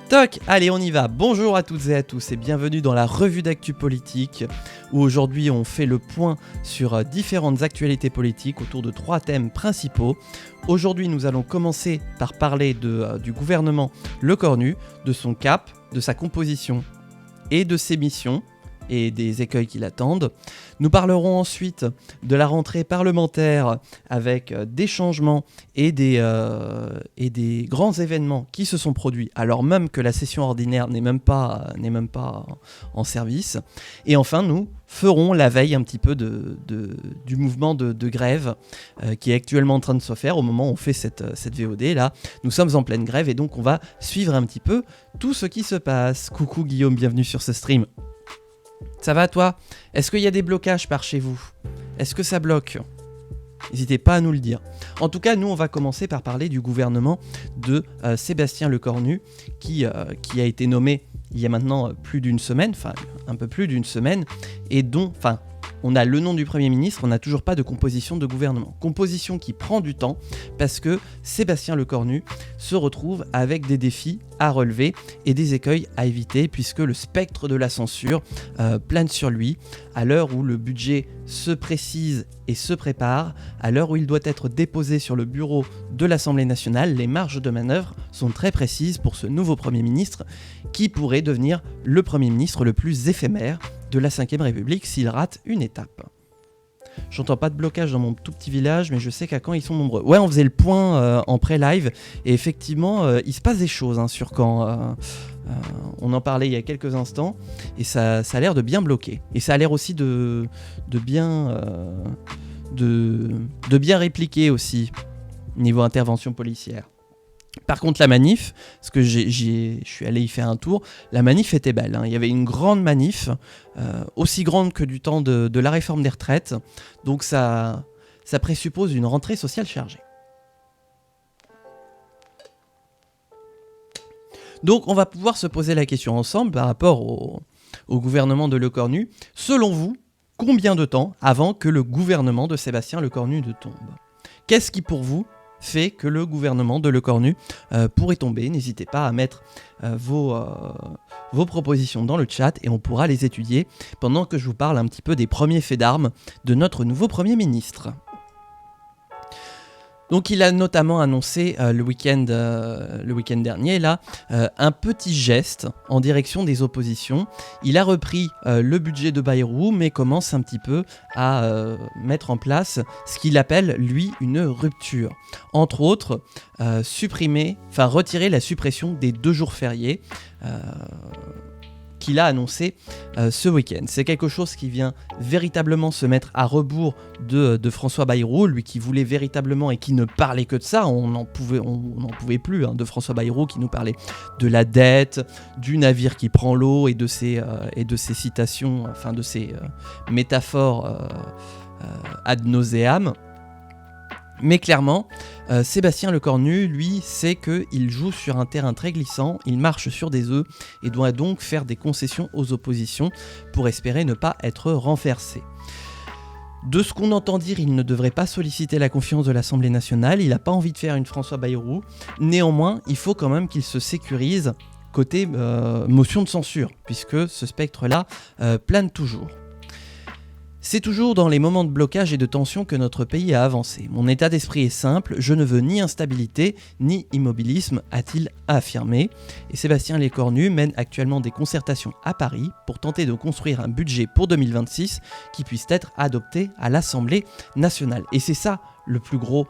Toc, allez on y va, bonjour à toutes et à tous et bienvenue dans la revue d'actu politique où aujourd'hui on fait le point sur différentes actualités politiques autour de 3 thèmes principaux. Aujourd'hui nous allons commencer par parler du gouvernement Lecornu, de son cap, de sa composition et de ses missions et des écueils qui l'attendent. Nous parlerons ensuite de la rentrée parlementaire avec des changements et des grands événements qui se sont produits alors même que la session ordinaire n'est même pas en service. Et enfin, nous ferons la veille un petit peu du mouvement de grève qui est actuellement en train de se faire au moment où on fait cette VOD. Là, nous sommes en pleine grève et donc on va suivre un petit peu tout ce qui se passe. Coucou Guillaume, bienvenue sur ce stream. Ça va toi ? Est-ce qu'il y a des blocages par chez vous ? Est-ce que ça bloque ? N'hésitez pas à nous le dire. En tout cas, nous, on va commencer par parler du gouvernement de Sébastien Lecornu, qui a été nommé il y a maintenant plus d'une semaine, enfin un peu plus d'une semaine, et dont, on a le nom du Premier ministre, on n'a toujours pas de composition de gouvernement. Composition qui prend du temps parce que Sébastien Lecornu se retrouve avec des défis à relever et des écueils à éviter puisque le spectre de la censure plane sur lui à l'heure où le budget se précise et se prépare, à l'heure où il doit être déposé sur le bureau de l'Assemblée nationale. Les marges de manœuvre sont très précises pour ce nouveau Premier ministre qui pourrait devenir le Premier ministre le plus éphémère de la 5ème République s'il rate une étape. J'entends pas de blocage dans mon tout petit village, mais je sais qu'à Caen ils sont nombreux. Ouais, on faisait le point en pré-live, et effectivement, il se passe des choses sur Caen. On en parlait il y a quelques instants, et ça a l'air de bien bloquer. Et ça a l'air aussi de bien répliquer aussi, niveau intervention policière. Par contre la manif, parce que je suis allé y faire un tour, la manif était belle, Il y avait une grande manif, aussi grande que du temps de la réforme des retraites, donc ça présuppose une rentrée sociale chargée. Donc on va pouvoir se poser la question ensemble par rapport au gouvernement de Lecornu. Selon vous, combien de temps avant que le gouvernement de Sébastien Lecornu ne tombe ? Qu'est-ce qui pour vous fait que le gouvernement de Lecornu pourrait tomber ? N'hésitez pas à mettre vos propositions dans le chat et on pourra les étudier pendant que je vous parle un petit peu des premiers faits d'armes de notre nouveau Premier ministre. Donc il a notamment annoncé le week-end dernier un petit geste en direction des oppositions. Il a repris le budget de Bayrou mais commence un petit peu à mettre en place ce qu'il appelle lui une rupture. Entre autres, retirer la suppression des 2 jours fériés qu'il a annoncé ce week-end. C'est quelque chose qui vient véritablement se mettre à rebours de François Bayrou, lui qui voulait véritablement et qui ne parlait que de ça. On n'en pouvait plus de François Bayrou qui nous parlait de la dette, du navire qui prend l'eau et de ses citations, de ses métaphores ad nauseam. Mais clairement, Sébastien Lecornu, lui, sait qu'il joue sur un terrain très glissant, il marche sur des œufs et doit donc faire des concessions aux oppositions pour espérer ne pas être renversé. De ce qu'on entend dire, il ne devrait pas solliciter la confiance de l'Assemblée nationale, il n'a pas envie de faire une François Bayrou. Néanmoins, il faut quand même qu'il se sécurise côté motion de censure, puisque ce spectre-là plane toujours. C'est toujours dans les moments de blocage et de tension que notre pays a avancé. Mon état d'esprit est simple, je ne veux ni instabilité, ni immobilisme, a-t-il affirmé. Et Sébastien Lecornu mène actuellement des concertations à Paris pour tenter de construire un budget pour 2026 qui puisse être adopté à l'Assemblée nationale. Et c'est ça le plus gros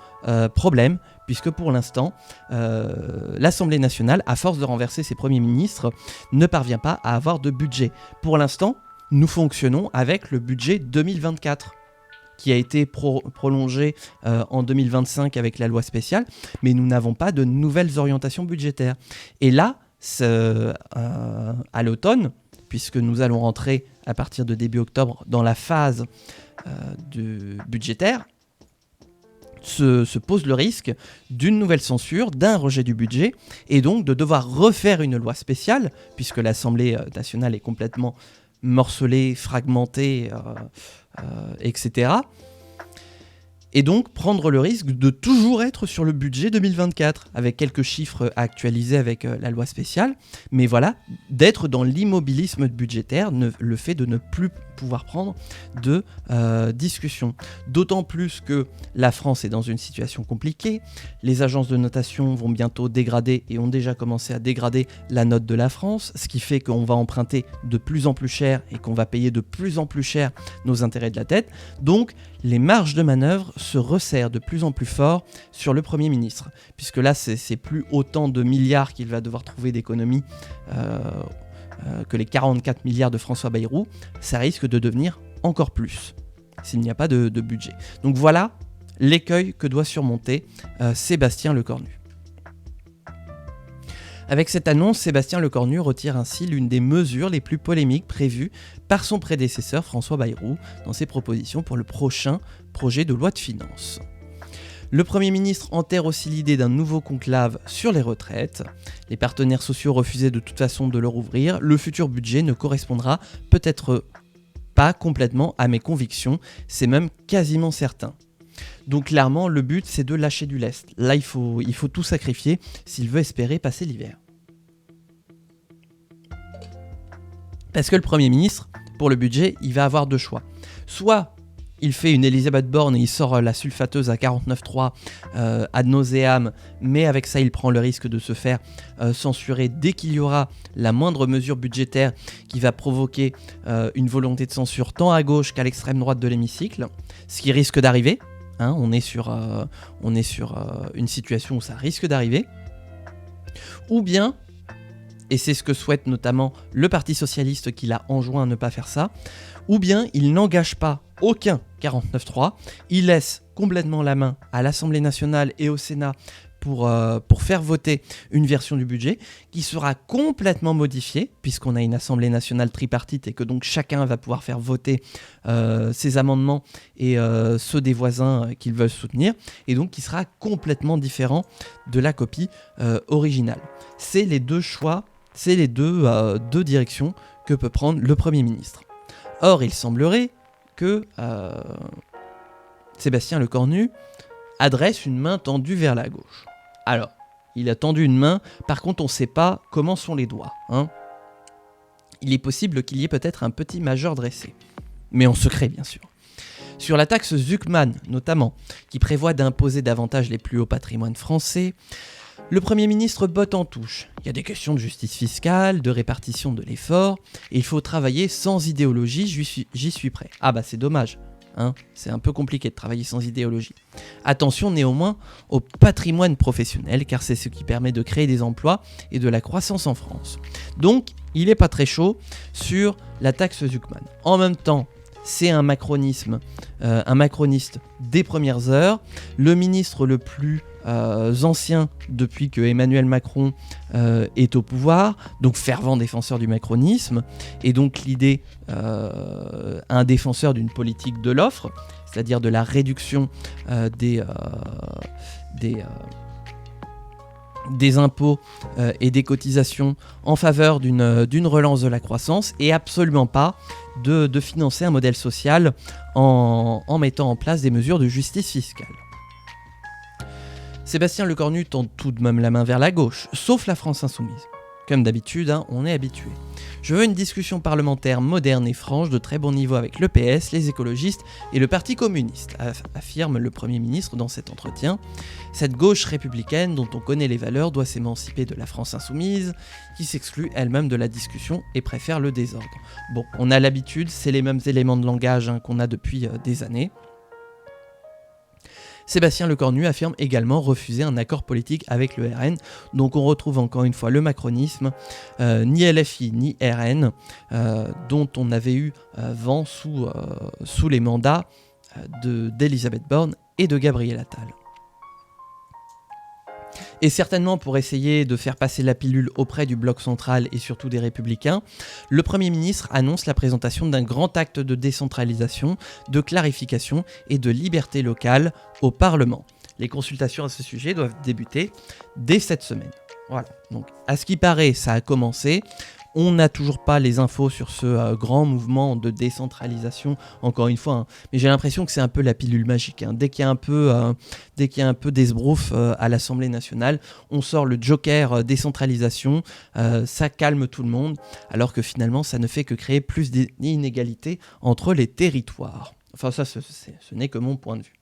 problème, puisque pour l'instant, l'Assemblée nationale, à force de renverser ses premiers ministres, ne parvient pas à avoir de budget. Pour l'instant, nous fonctionnons avec le budget 2024 qui a été prolongé en 2025 avec la loi spéciale, mais nous n'avons pas de nouvelles orientations budgétaires. Et là, à l'automne, puisque nous allons rentrer à partir de début octobre dans la phase budgétaire, se pose le risque d'une nouvelle censure, d'un rejet du budget, et donc de devoir refaire une loi spéciale, puisque l'Assemblée nationale est complètement morcelée, fragmentée, etc. Et donc prendre le risque de toujours être sur le budget 2024, avec quelques chiffres actualisés avec la loi spéciale, mais voilà, d'être dans l'immobilisme budgétaire, le fait de ne plus pouvoir prendre de discussion. D'autant plus que la France est dans une situation compliquée, les agences de notation vont bientôt dégrader et ont déjà commencé à dégrader la note de la France, ce qui fait qu'on va emprunter de plus en plus cher et qu'on va payer de plus en plus cher nos intérêts de la dette. Donc les marges de manœuvre se resserrent de plus en plus fort sur le Premier ministre, puisque là c'est plus autant de milliards qu'il va devoir trouver d'économies que les 44 milliards de François Bayrou, ça risque de devenir encore plus s'il n'y a pas de budget. Donc voilà l'écueil que doit surmonter Sébastien Lecornu. Avec cette annonce, Sébastien Lecornu retire ainsi l'une des mesures les plus polémiques prévues par son prédécesseur François Bayrou dans ses propositions pour le prochain projet de loi de finances. Le Premier ministre enterre aussi l'idée d'un nouveau conclave sur les retraites. Les partenaires sociaux refusaient de toute façon de leur ouvrir. Le futur budget ne correspondra peut-être pas complètement à mes convictions, c'est même quasiment certain. Donc clairement, le but, c'est de lâcher du lest. Là, il faut tout sacrifier s'il veut espérer passer l'hiver. Parce que le Premier ministre, pour le budget, il va avoir deux choix. Soit il fait une Elisabeth Borne et il sort la sulfateuse à 49.3 ad nauseam, mais avec ça, il prend le risque de se faire censurer dès qu'il y aura la moindre mesure budgétaire qui va provoquer une volonté de censure tant à gauche qu'à l'extrême droite de l'hémicycle, ce qui risque d'arriver. Hein, on est sur une situation où ça risque d'arriver. Ou bien, et c'est ce que souhaite notamment le Parti Socialiste qui l'a enjoint à ne pas faire ça, ou bien il n'engage pas aucun 49.3, il laisse complètement la main à l'Assemblée nationale et au Sénat pour faire voter une version du budget qui sera complètement modifiée, puisqu'on a une Assemblée nationale tripartite et que donc chacun va pouvoir faire voter ses amendements et ceux des voisins qu'ils veulent soutenir, et donc qui sera complètement différent de la copie originale. C'est les deux choix, c'est les deux directions que peut prendre le Premier ministre. Or, il semblerait que Sébastien Lecornu adresse une main tendue vers la gauche. Alors, il a tendu une main, par contre on ne sait pas comment sont les doigts. Hein. Il est possible qu'il y ait peut-être un petit majeur dressé, mais en secret bien sûr. Sur la taxe Zuckman notamment, qui prévoit d'imposer davantage les plus hauts patrimoines français, le Premier ministre botte en touche. Il y a des questions de justice fiscale, de répartition de l'effort, et il faut travailler sans idéologie, j'y suis prêt. Ah bah c'est dommage. Hein, c'est un peu compliqué de travailler sans idéologie. Attention néanmoins au patrimoine professionnel, car c'est ce qui permet de créer des emplois et de la croissance en France. Donc, il n'est pas très chaud sur la taxe Zuckman. En même temps, c'est un macroniste des premières heures, le ministre le plus ancien depuis que Emmanuel Macron est au pouvoir, donc fervent défenseur du macronisme, et donc l'idée, un défenseur d'une politique de l'offre, c'est-à-dire de la réduction des impôts et des cotisations en faveur d'une relance de la croissance, et absolument pas de financer un modèle social en mettant en place des mesures de justice fiscale. Sébastien Lecornu tend tout de même la main vers la gauche, sauf la France insoumise. Comme d'habitude, hein, on est habitué. Je veux une discussion parlementaire moderne et franche de très bon niveau avec le PS, les écologistes et le Parti communiste, affirme le Premier ministre dans cet entretien. Cette gauche républicaine dont on connaît les valeurs doit s'émanciper de la France insoumise, qui s'exclut elle-même de la discussion et préfère le désordre. Bon, on a l'habitude, c'est les mêmes éléments de langage qu'on a depuis des années. Sébastien Lecornu affirme également refuser un accord politique avec le RN, donc on retrouve encore une fois le macronisme, ni LFI ni RN, dont on avait eu vent sous les mandats d'Elisabeth Borne et de Gabriel Attal. Et certainement pour essayer de faire passer la pilule auprès du bloc central et surtout des Républicains, le Premier ministre annonce la présentation d'un grand acte de décentralisation, de clarification et de liberté locale au Parlement. Les consultations à ce sujet doivent débuter dès cette semaine. Voilà, donc à ce qui paraît, ça a commencé. On n'a toujours pas les infos sur ce grand mouvement de décentralisation, encore une fois, hein. Mais j'ai l'impression que c'est un peu la pilule magique, hein. Dès qu'il y a un peu d'esbrouf à l'Assemblée nationale, on sort le joker décentralisation, ça calme tout le monde, alors que finalement ça ne fait que créer plus d'inégalités entre les territoires. Enfin ça, ce n'est que mon point de vue.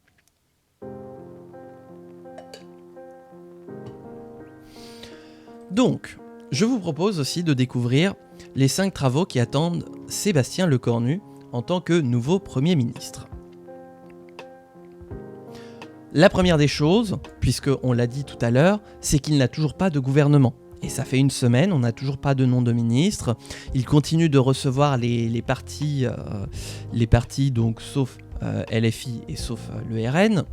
Donc, je vous propose aussi de découvrir les 5 travaux qui attendent Sébastien Lecornu en tant que nouveau Premier ministre. La première des choses, puisqu'on l'a dit tout à l'heure, c'est qu'il n'a toujours pas de gouvernement. Et ça fait une semaine, on n'a toujours pas de nom de ministre. Il continue de recevoir les partis, donc sauf LFI et sauf le RN,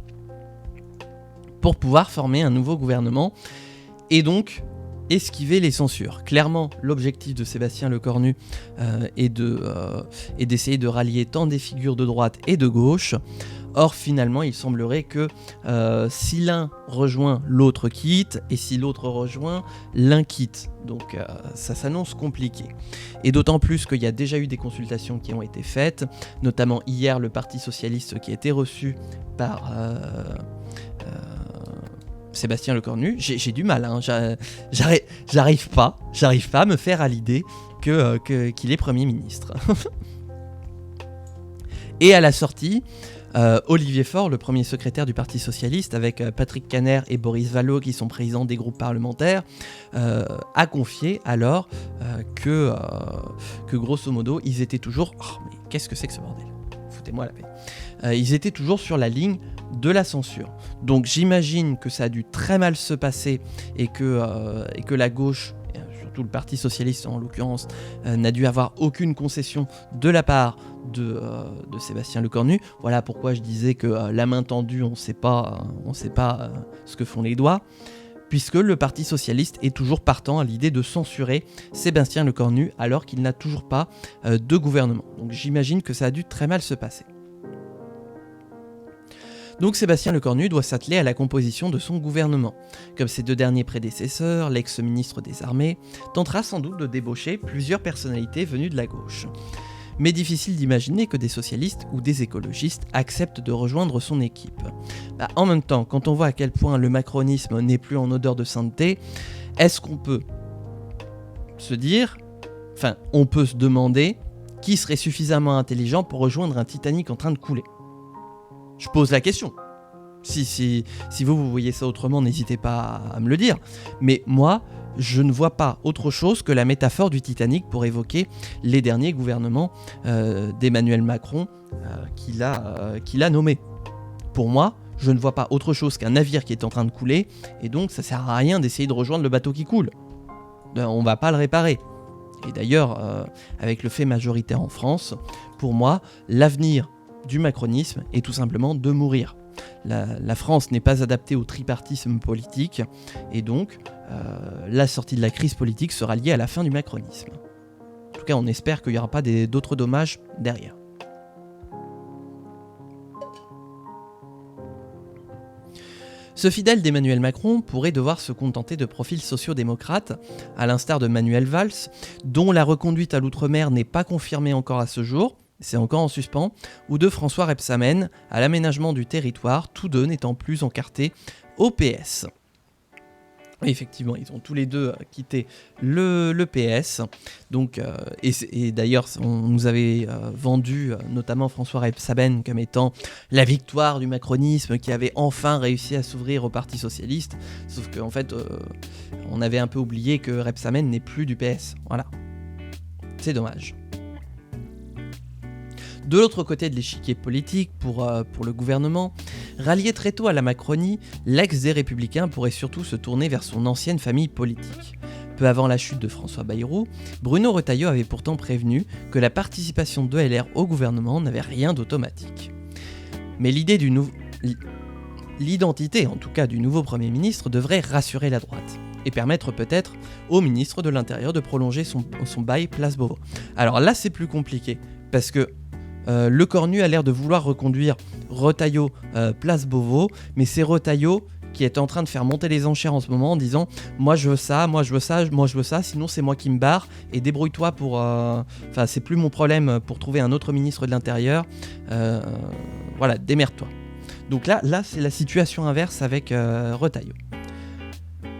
pour pouvoir former un nouveau gouvernement. Et donc esquiver les censures. Clairement, l'objectif de Sébastien Lecornu est d'essayer de rallier tant des figures de droite et de gauche. Or, finalement, il semblerait que si l'un rejoint, l'autre quitte, et si l'autre rejoint, l'un quitte. Donc ça s'annonce compliqué. Et d'autant plus qu'il y a déjà eu des consultations qui ont été faites, notamment hier le Parti Socialiste qui a été reçu par Sébastien Lecornu. J'ai du mal, hein. J'arrive pas à me faire à l'idée qu'il est Premier ministre. Et à la sortie, Olivier Faure, le premier secrétaire du Parti Socialiste, avec Patrick Kanner et Boris Vallaud, qui sont présidents des groupes parlementaires, a confié alors que grosso modo, ils étaient toujours... Oh, mais qu'est-ce que c'est que ce bordel ? Foutez-moi la paix. Ils étaient toujours sur la ligne de la censure. Donc j'imagine que ça a dû très mal se passer et que la gauche, surtout le Parti Socialiste en l'occurrence, n'a dû avoir aucune concession de la part de Sébastien Lecornu. Voilà pourquoi je disais que la main tendue, on ne sait pas ce que font les doigts, puisque le Parti Socialiste est toujours partant à l'idée de censurer Sébastien Lecornu alors qu'il n'a toujours pas de gouvernement. Donc j'imagine que ça a dû très mal se passer. Donc Sébastien Lecornu doit s'atteler à la composition de son gouvernement. Comme ses 2 derniers prédécesseurs, l'ex-ministre des Armées tentera sans doute de débaucher plusieurs personnalités venues de la gauche. Mais difficile d'imaginer que des socialistes ou des écologistes acceptent de rejoindre son équipe. En même temps, quand on voit à quel point le macronisme n'est plus en odeur de sainteté, est-ce qu'on peut se dire, on peut se demander qui serait suffisamment intelligent pour rejoindre un Titanic en train de couler ? Je pose la question. Si vous voyez ça autrement, n'hésitez pas à me le dire. Mais moi, je ne vois pas autre chose que la métaphore du Titanic pour évoquer les derniers gouvernements d'Emmanuel Macron qu'il a nommés. Pour moi, je ne vois pas autre chose qu'un navire qui est en train de couler, et donc ça sert à rien d'essayer de rejoindre le bateau qui coule. On va pas le réparer. Et d'ailleurs, avec le fait majoritaire en France, pour moi, l'avenir du macronisme est tout simplement de mourir. La France n'est pas adaptée au tripartisme politique, et donc la sortie de la crise politique sera liée à la fin du macronisme. En tout cas, on espère qu'il n'y aura pas d'autres dommages derrière. Ce fidèle d'Emmanuel Macron pourrait devoir se contenter de profils sociaux-démocrates, à l'instar de Manuel Valls, dont la reconduite à l'outre-mer n'est pas confirmée encore à ce jour, c'est encore en suspens, ou de François Rebsamen à l'aménagement du territoire, tous deux n'étant plus encartés au PS. Et effectivement, ils ont tous les deux quitté le PS. Donc, et d'ailleurs, on nous avait vendu notamment François Rebsamen comme étant la victoire du macronisme qui avait enfin réussi à s'ouvrir au Parti Socialiste. Sauf qu'en fait, on avait un peu oublié que Rebsamen n'est plus du PS. Voilà. C'est dommage. De l'autre côté de l'échiquier politique, pour le gouvernement, rallié très tôt à la Macronie, l'ex des Républicains pourrait surtout se tourner vers son ancienne famille politique. Peu avant la chute de François Bayrou, Bruno Retailleau avait pourtant prévenu que la participation de LR au gouvernement n'avait rien d'automatique. Mais l'identité en tout cas du nouveau Premier ministre devrait rassurer la droite et permettre peut-être au ministre de l'Intérieur de prolonger son bail Place Beauvau. Alors là c'est plus compliqué, parce que Lecornu a l'air de vouloir reconduire Retailleau Place Beauvau, mais c'est Retailleau qui est en train de faire monter les enchères en ce moment en disant moi je veux ça, moi je veux ça, moi je veux ça, sinon c'est moi qui me barre et débrouille-toi pour... Enfin c'est plus mon problème pour trouver un autre ministre de l'Intérieur. Voilà, démerde-toi. Donc là c'est la situation inverse avec Retailleau.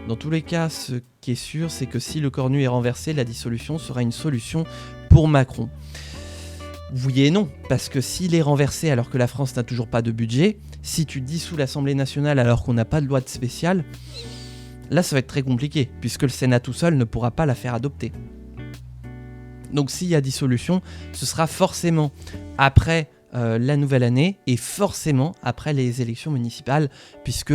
Dans tous les cas, ce qui est sûr, c'est que si le Cornu est renversé, la dissolution sera une solution pour Macron. Oui et non, parce que s'il est renversé alors que la France n'a toujours pas de budget, si tu dissous l'Assemblée nationale alors qu'on n'a pas de loi de spéciale, là ça va être très compliqué, puisque le Sénat tout seul ne pourra pas la faire adopter. Donc s'il y a dissolution, ce sera forcément après la nouvelle année et forcément après les élections municipales, puisque,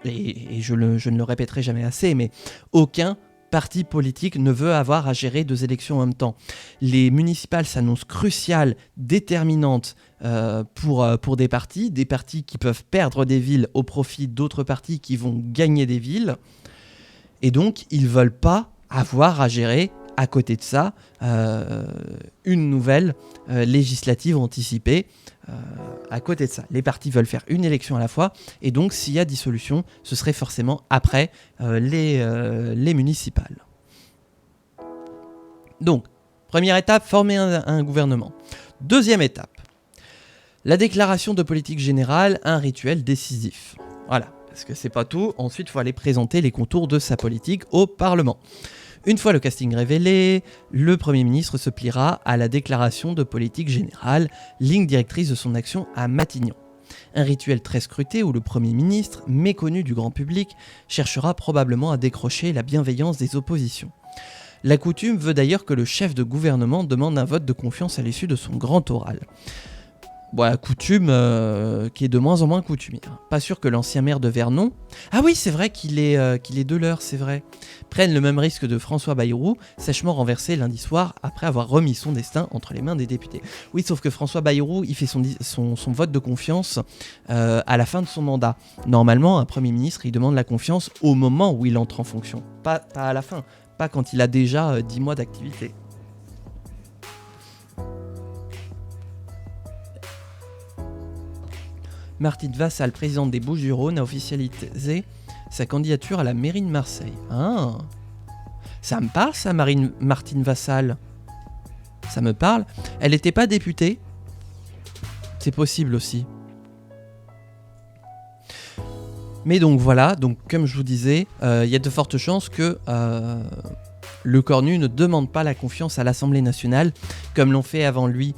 et je ne le répéterai jamais assez, mais aucun parti politique ne veut avoir à gérer 2 élections en même temps. Les municipales s'annoncent cruciales, déterminantes pour des partis qui peuvent perdre des villes au profit d'autres partis qui vont gagner des villes. Et donc, ils ne veulent pas avoir à gérer, à côté de ça, une nouvelle législative anticipée. À côté de ça, les partis veulent faire une élection à la fois, et donc s'il y a dissolution, ce serait forcément après les municipales. Donc, première étape, former un gouvernement. Deuxième étape, la déclaration de politique générale, un rituel décisif. Voilà, parce que c'est pas tout, ensuite il faut aller présenter les contours de sa politique au Parlement. Une fois le casting révélé, le Premier ministre se pliera à la déclaration de politique générale, ligne directrice de son action à Matignon. Un rituel très scruté où le Premier ministre, méconnu du grand public, cherchera probablement à décrocher la bienveillance des oppositions. La coutume veut d'ailleurs que le chef de gouvernement demande un vote de confiance à l'issue de son grand oral. Voilà, coutume qui est de moins en moins coutumière. Pas sûr que l'ancien maire de Vernon... Ah oui, c'est vrai qu'il est de l'heure, c'est vrai. Prenne le même risque de François Bayrou, sèchement renversé lundi soir après avoir remis son destin entre les mains des députés. Oui, sauf que François Bayrou, il fait son vote de confiance à la fin de son mandat. Normalement, un Premier ministre, il demande la confiance au moment où il entre en fonction. Pas à la fin, pas quand il a déjà 10 mois d'activité. Martine Vassal, présidente des Bouches-du-Rhône, a officialisé sa candidature à la mairie de Marseille. Ah, ça me parle ça, Martine Vassal. Ça me parle. Elle n'était pas députée. C'est possible aussi. Mais donc voilà, donc comme je vous disais, il y a de fortes chances que le Cornu ne demande pas la confiance à l'Assemblée nationale, comme l'ont fait avant lui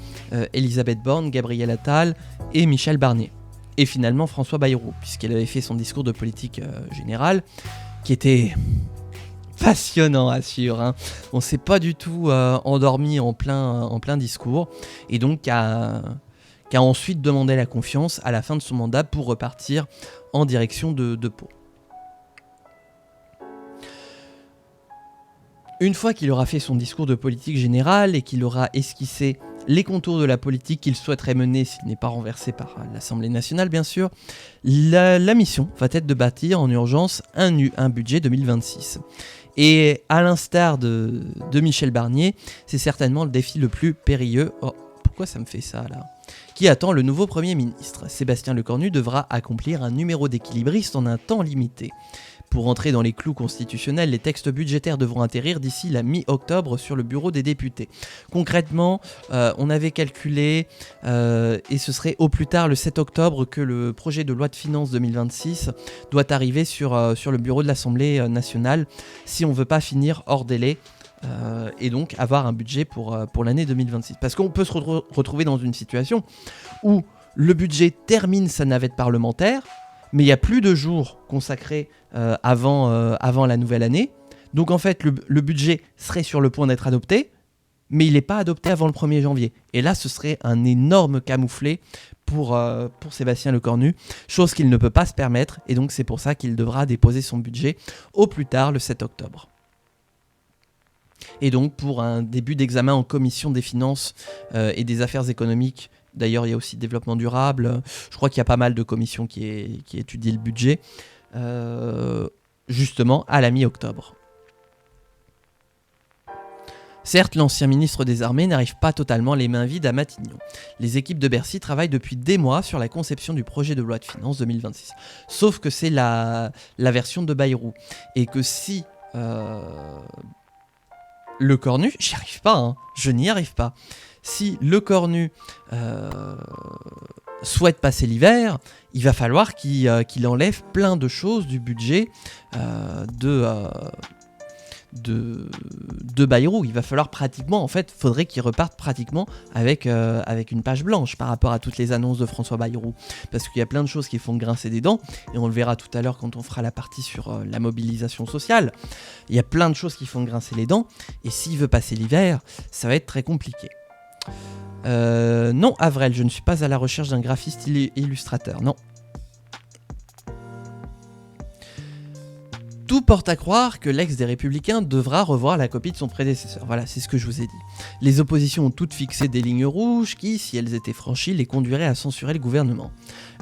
Elisabeth Borne, Gabriel Attal et Michel Barnier. Et finalement François Bayrou, puisqu'elle avait fait son discours de politique générale, qui était passionnant, assure. Hein. On ne s'est pas du tout endormi en plein discours, et donc qui a ensuite demandé la confiance à la fin de son mandat pour repartir en direction de Pau. Une fois qu'il aura fait son discours de politique générale et qu'il aura esquissé les contours de la politique qu'il souhaiterait mener s'il n'est pas renversé par l'Assemblée nationale, bien sûr, la mission va être de bâtir en urgence un budget 2026. Et à l'instar de Michel Barnier, c'est certainement le défi le plus périlleux. Oh, pourquoi ça me fait ça là ? Qui attend le nouveau Premier ministre. Sébastien Lecornu devra accomplir un numéro d'équilibriste en un temps limité. Pour entrer dans les clous constitutionnels, les textes budgétaires devront atterrir d'ici la mi-octobre sur le bureau des députés. Concrètement, on avait calculé, et ce serait au plus tard le 7 octobre que le projet de loi de finances 2026 doit arriver sur le bureau de l'Assemblée nationale si on ne veut pas finir hors délai. Et donc avoir un budget pour l'année 2026. Parce qu'on peut se retrouver dans une situation où le budget termine sa navette parlementaire, mais il n'y a plus de jours consacrés avant la nouvelle année. Donc en fait, le budget serait sur le point d'être adopté, mais il n'est pas adopté avant le 1er janvier. Et là, ce serait un énorme camouflet pour Sébastien Lecornu, chose qu'il ne peut pas se permettre, et donc c'est pour ça qu'il devra déposer son budget au plus tard le 7 octobre. Et donc pour un début d'examen en commission des finances et des affaires économiques, d'ailleurs il y a aussi développement durable, je crois qu'il y a pas mal de commissions qui étudient le budget, justement à la mi-octobre. Certes, l'ancien ministre des Armées n'arrive pas totalement les mains vides à Matignon. Les équipes de Bercy travaillent depuis des mois sur la conception du projet de loi de finances 2026. Sauf que c'est la version de Bayrou. Et que si Le Cornu, j'y arrive pas, hein, je n'y arrive pas. Si Le Cornu souhaite passer l'hiver, il va falloir qu'il enlève plein de choses du budget de Bayrou. Il va falloir pratiquement, en fait, faudrait qu'il reparte pratiquement avec une page blanche par rapport à toutes les annonces de François Bayrou. Parce qu'il y a plein de choses qui font grincer des dents, et on le verra tout à l'heure quand on fera la partie sur la mobilisation sociale. Il y a plein de choses qui font grincer les dents, et s'il veut passer l'hiver, ça va être très compliqué. Non, Avrel, je ne suis pas à la recherche d'un graphiste illustrateur, non. Tout porte à croire que l'ex des Républicains devra revoir la copie de son prédécesseur. Voilà, c'est ce que je vous ai dit. Les oppositions ont toutes fixé des lignes rouges qui, si elles étaient franchies, les conduiraient à censurer le gouvernement.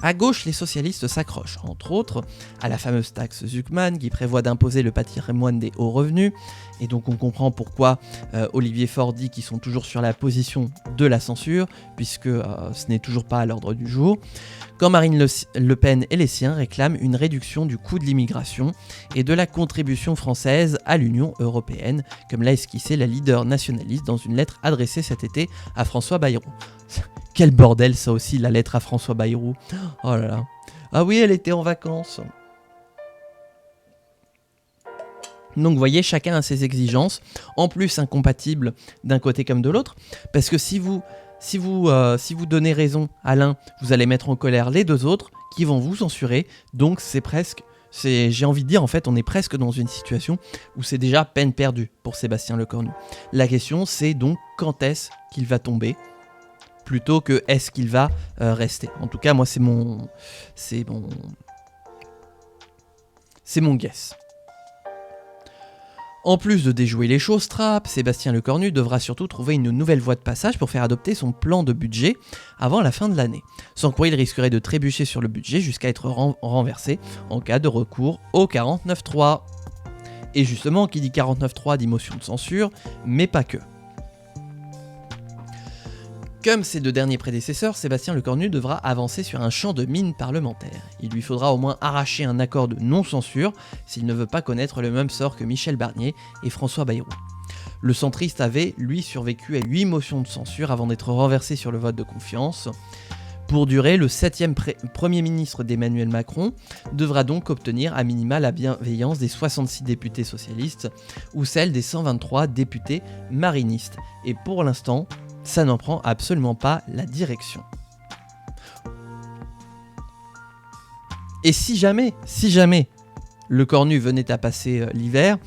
À gauche, les socialistes s'accrochent, entre autres, à la fameuse taxe Zuckman qui prévoit d'imposer le patrimoine des hauts revenus. Et donc on comprend pourquoi Olivier Faure dit qu'ils sont toujours sur la position de la censure, puisque ce n'est toujours pas à l'ordre du jour. Quand Marine Le Pen et les siens réclament une réduction du coût de l'immigration et de la contribution française à l'Union européenne, comme l'a esquissé la leader nationaliste dans une lettre adressée cet été à François Bayrou. Quel bordel ça aussi, la lettre à François Bayrou. Oh là là. Ah oui, elle était en vacances. Donc vous voyez, chacun a ses exigences, en plus incompatibles d'un côté comme de l'autre, parce que si vous donnez raison à l'un, vous allez mettre en colère les deux autres qui vont vous censurer, donc j'ai envie de dire, en fait, on est presque dans une situation où c'est déjà peine perdue pour Sébastien Lecornu. La question, c'est donc quand est-ce qu'il va tomber, plutôt que est-ce qu'il va rester. En tout cas, moi, c'est mon guess. En plus de déjouer les choses trappes, Sébastien Lecornu devra surtout trouver une nouvelle voie de passage pour faire adopter son plan de budget avant la fin de l'année. Sans quoi il risquerait de trébucher sur le budget jusqu'à être renversé en cas de recours au 49.3. Et justement, qui dit 49.3 dit motion de censure, mais pas que. Comme ses deux derniers prédécesseurs, Sébastien Lecornu devra avancer sur un champ de mine parlementaire. Il lui faudra au moins arracher un accord de non-censure s'il ne veut pas connaître le même sort que Michel Barnier et François Bayrou. Le centriste avait, lui, survécu à 8 motions de censure avant d'être renversé sur le vote de confiance. Pour durer, le 7e Premier ministre d'Emmanuel Macron devra donc obtenir à minima la bienveillance des 66 députés socialistes ou celle des 123 députés marinistes. Et pour l'instant, ça n'en prend absolument pas la direction. Et si jamais Lecornu venait à passer l'hiver,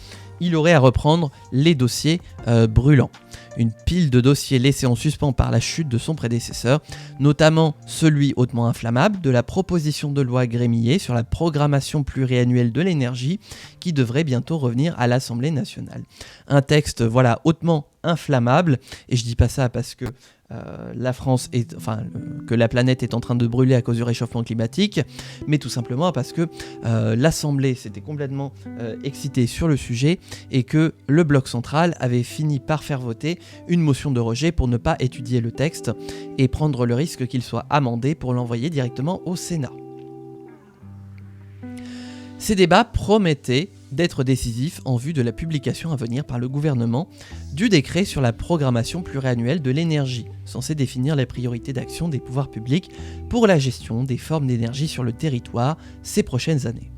il aurait à reprendre les dossiers brûlants. Une pile de dossiers laissés en suspens par la chute de son prédécesseur, notamment celui hautement inflammable de la proposition de loi Grémillet sur la programmation pluriannuelle de l'énergie qui devrait bientôt revenir à l'Assemblée nationale. Un texte hautement inflammable, et je dis pas ça parce que que la planète est en train de brûler à cause du réchauffement climatique, mais tout simplement parce que l'Assemblée s'était complètement excitée sur le sujet et que le bloc central avait fini par faire voter une motion de rejet pour ne pas étudier le texte et prendre le risque qu'il soit amendé pour l'envoyer directement au Sénat. Ces débats promettaient d'être décisifs en vue de la publication à venir par le gouvernement du décret sur la programmation pluriannuelle de l'énergie, censé définir les priorités d'action des pouvoirs publics pour la gestion des formes d'énergie sur le territoire ces prochaines années.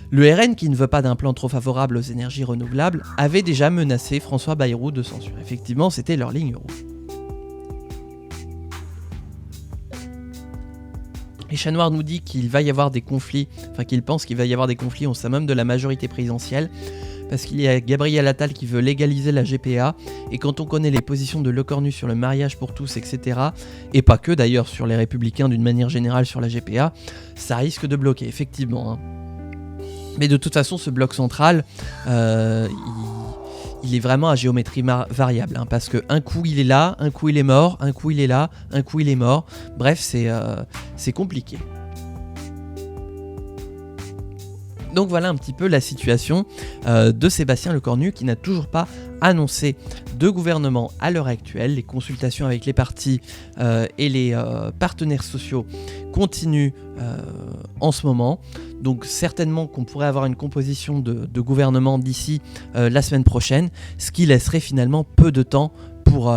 Le RN, qui ne veut pas d'un plan trop favorable aux énergies renouvelables, avait déjà menacé François Bayrou de censure. Effectivement, c'était leur ligne rouge. Et Chat Noir nous dit qu'il va y avoir des conflits, qu'il pense qu'il va y avoir des conflits au sein même de la majorité présidentielle, parce qu'il y a Gabriel Attal qui veut légaliser la GPA, et quand on connaît les positions de Lecornu sur le mariage pour tous, etc., et pas que d'ailleurs sur les Républicains d'une manière générale sur la GPA, ça risque de bloquer, effectivement. Mais de toute façon, ce bloc central, il est vraiment à géométrie variable, parce qu'un coup il est là, un coup il est mort, un coup il est là, un coup il est mort. Bref, c'est compliqué. Donc voilà un petit peu la situation de Sébastien Lecornu qui n'a toujours pas annoncé de gouvernement à l'heure actuelle. Les consultations avec les partis et les partenaires sociaux continuent en ce moment. Donc certainement qu'on pourrait avoir une composition de gouvernement d'ici la semaine prochaine, ce qui laisserait finalement peu de temps pour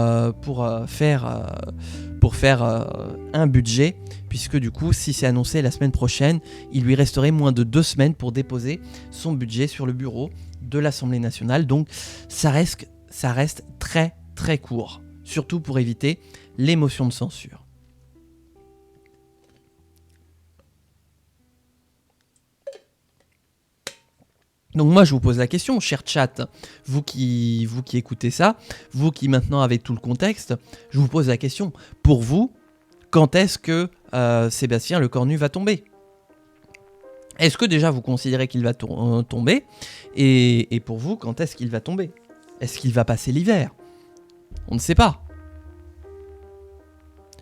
faire un budget, puisque du coup, si c'est annoncé la semaine prochaine, il lui resterait moins de 2 semaines pour déposer son budget sur le bureau de l'Assemblée nationale. Donc ça reste très très court, surtout pour éviter les motions de censure. Donc moi je vous pose la question, cher chat, vous qui écoutez ça, vous qui maintenant avez tout le contexte, je vous pose la question, pour vous, quand est-ce que Sébastien Lecornu va tomber ? Est-ce que déjà vous considérez qu'il va tomber ? Et pour vous, quand est-ce qu'il va tomber ? Est-ce qu'il va passer l'hiver ? On ne sait pas.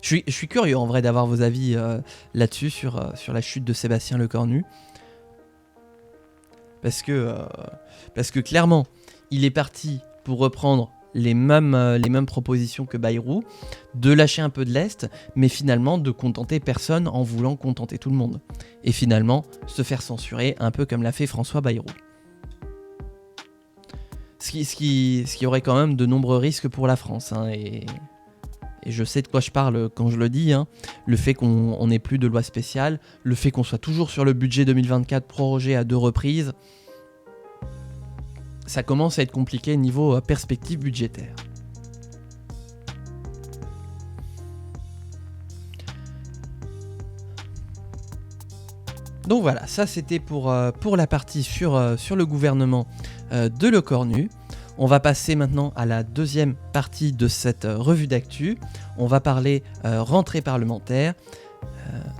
Je suis curieux en vrai d'avoir vos avis là-dessus, sur la chute de Sébastien Lecornu. Parce que clairement, il est parti pour reprendre les mêmes propositions que Bayrou, de lâcher un peu de lest, mais finalement de contenter personne en voulant contenter tout le monde. Et finalement, se faire censurer, un peu comme l'a fait François Bayrou. Ce qui aurait quand même de nombreux risques pour la France. Hein, et je sais de quoi je parle quand je le dis. Hein, le fait qu'on n'ait plus de loi spéciale, le fait qu'on soit toujours sur le budget 2024 prorogé à 2 reprises, ça commence à être compliqué niveau perspective budgétaire. Donc voilà, ça c'était pour la partie sur le gouvernement de Lecornu. On va passer maintenant à la deuxième partie de cette revue d'actu. On va parler rentrée parlementaire.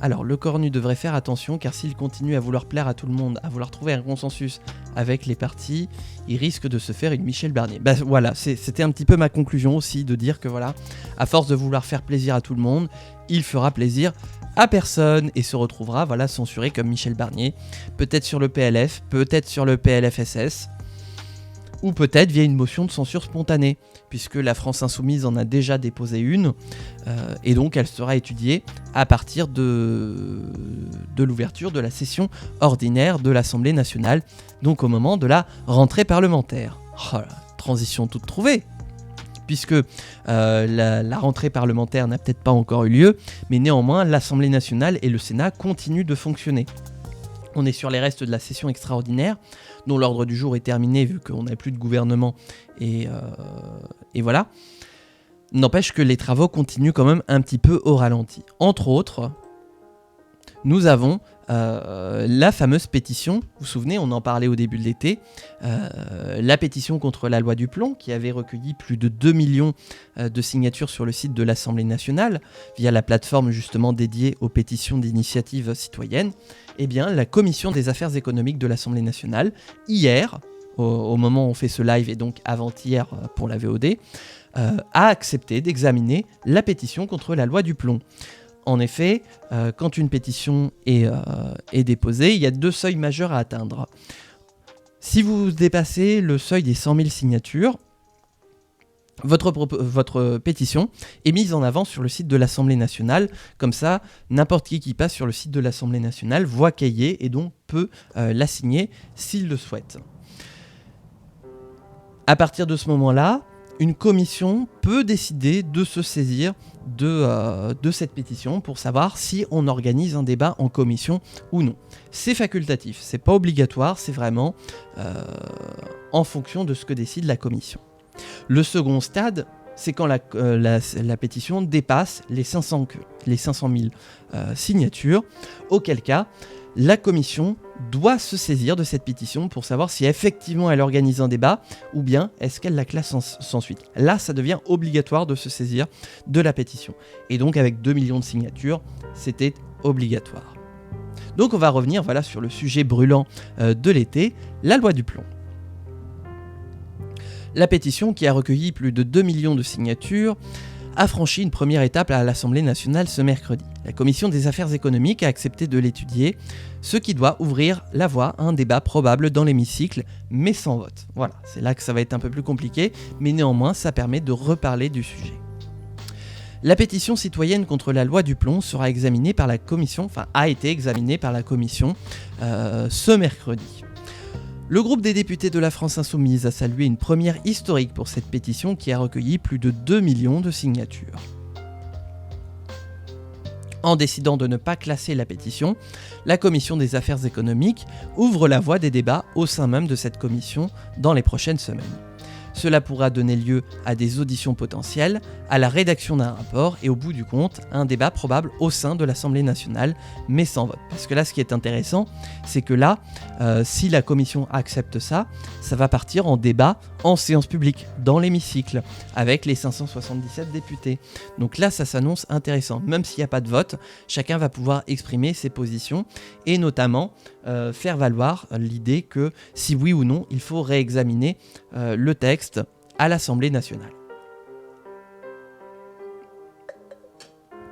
Alors, Lecornu devrait faire attention, car s'il continue à vouloir plaire à tout le monde, à vouloir trouver un consensus avec les partis, il risque de se faire une Michel Barnier. Bah voilà, c'était un petit peu ma conclusion aussi, de dire que voilà, à force de vouloir faire plaisir à tout le monde, il fera plaisir à personne et se retrouvera voilà, censuré comme Michel Barnier, peut-être sur le PLF, peut-être sur le PLFSS, ou peut-être via une motion de censure spontanée, puisque la France Insoumise en a déjà déposé une, et donc elle sera étudiée à partir de l'ouverture de la session ordinaire de l'Assemblée nationale, donc au moment de la rentrée parlementaire. Oh là, transition toute trouvée, puisque la rentrée parlementaire n'a peut-être pas encore eu lieu, mais néanmoins l'Assemblée nationale et le Sénat continuent de fonctionner. On est sur les restes de la session extraordinaire, dont l'ordre du jour est terminé vu qu'on n'a plus de gouvernement, et voilà. N'empêche que les travaux continuent quand même un petit peu au ralenti. Entre autres, nous avons la fameuse pétition, vous vous souvenez, on en parlait au début de l'été, la pétition contre la loi du plomb, qui avait recueilli plus de 2 millions de signatures sur le site de l'Assemblée nationale, via la plateforme justement dédiée aux pétitions d'initiative citoyenne. Eh bien, la commission des affaires économiques de l'Assemblée nationale, hier, au moment où on fait ce live, et donc avant-hier pour la VOD, a accepté d'examiner la pétition contre la loi du plomb. En effet, quand une pétition est déposée, il y a 2 seuils majeurs à atteindre. Si vous dépassez le seuil des 100 000 signatures, votre pétition est mise en avant sur le site de l'Assemblée nationale. Comme ça, n'importe qui passe sur le site de l'Assemblée nationale voit qu'elle y est et donc peut la signer s'il le souhaite. À partir de ce moment-là, une commission peut décider de se saisir de cette pétition pour savoir si on organise un débat en commission ou non. C'est facultatif, c'est pas obligatoire, c'est vraiment en fonction de ce que décide la commission. Le second stade, c'est quand la pétition dépasse les 500 000 signatures, auquel cas la commission doit se saisir de cette pétition pour savoir si effectivement elle organise un débat ou bien est-ce qu'elle la classe sans suite. Là, ça devient obligatoire de se saisir de la pétition. Et donc avec 2 millions de signatures, c'était obligatoire. Donc on va revenir voilà, sur le sujet brûlant de l'été, la loi du plomb. La pétition, qui a recueilli plus de 2 millions de signatures, a franchi une première étape à l'Assemblée nationale ce mercredi. La Commission des affaires économiques a accepté de l'étudier, ce qui doit ouvrir la voie à un débat probable dans l'hémicycle, mais sans vote. Voilà, c'est là que ça va être un peu plus compliqué, mais néanmoins ça permet de reparler du sujet. La pétition citoyenne contre la loi Duplon sera examinée par la Commission, a été examinée par la Commission ce mercredi. Le groupe des députés de la France Insoumise a salué une première historique pour cette pétition qui a recueilli plus de 2 millions de signatures. En décidant de ne pas classer la pétition, la Commission des affaires économiques ouvre la voie des débats au sein même de cette commission dans les prochaines semaines. Cela pourra donner lieu à des auditions potentielles, à la rédaction d'un rapport et au bout du compte, à un débat probable au sein de l'Assemblée nationale, mais sans vote. Parce que là, ce qui est intéressant, c'est que là, si la commission accepte ça, ça va partir en débat en séance publique, dans l'hémicycle, avec les 577 députés. Donc là, ça s'annonce intéressant. Même s'il n'y a pas de vote, chacun va pouvoir exprimer ses positions et notamment faire valoir l'idée que si oui ou non, il faut réexaminer le texte à l'Assemblée nationale.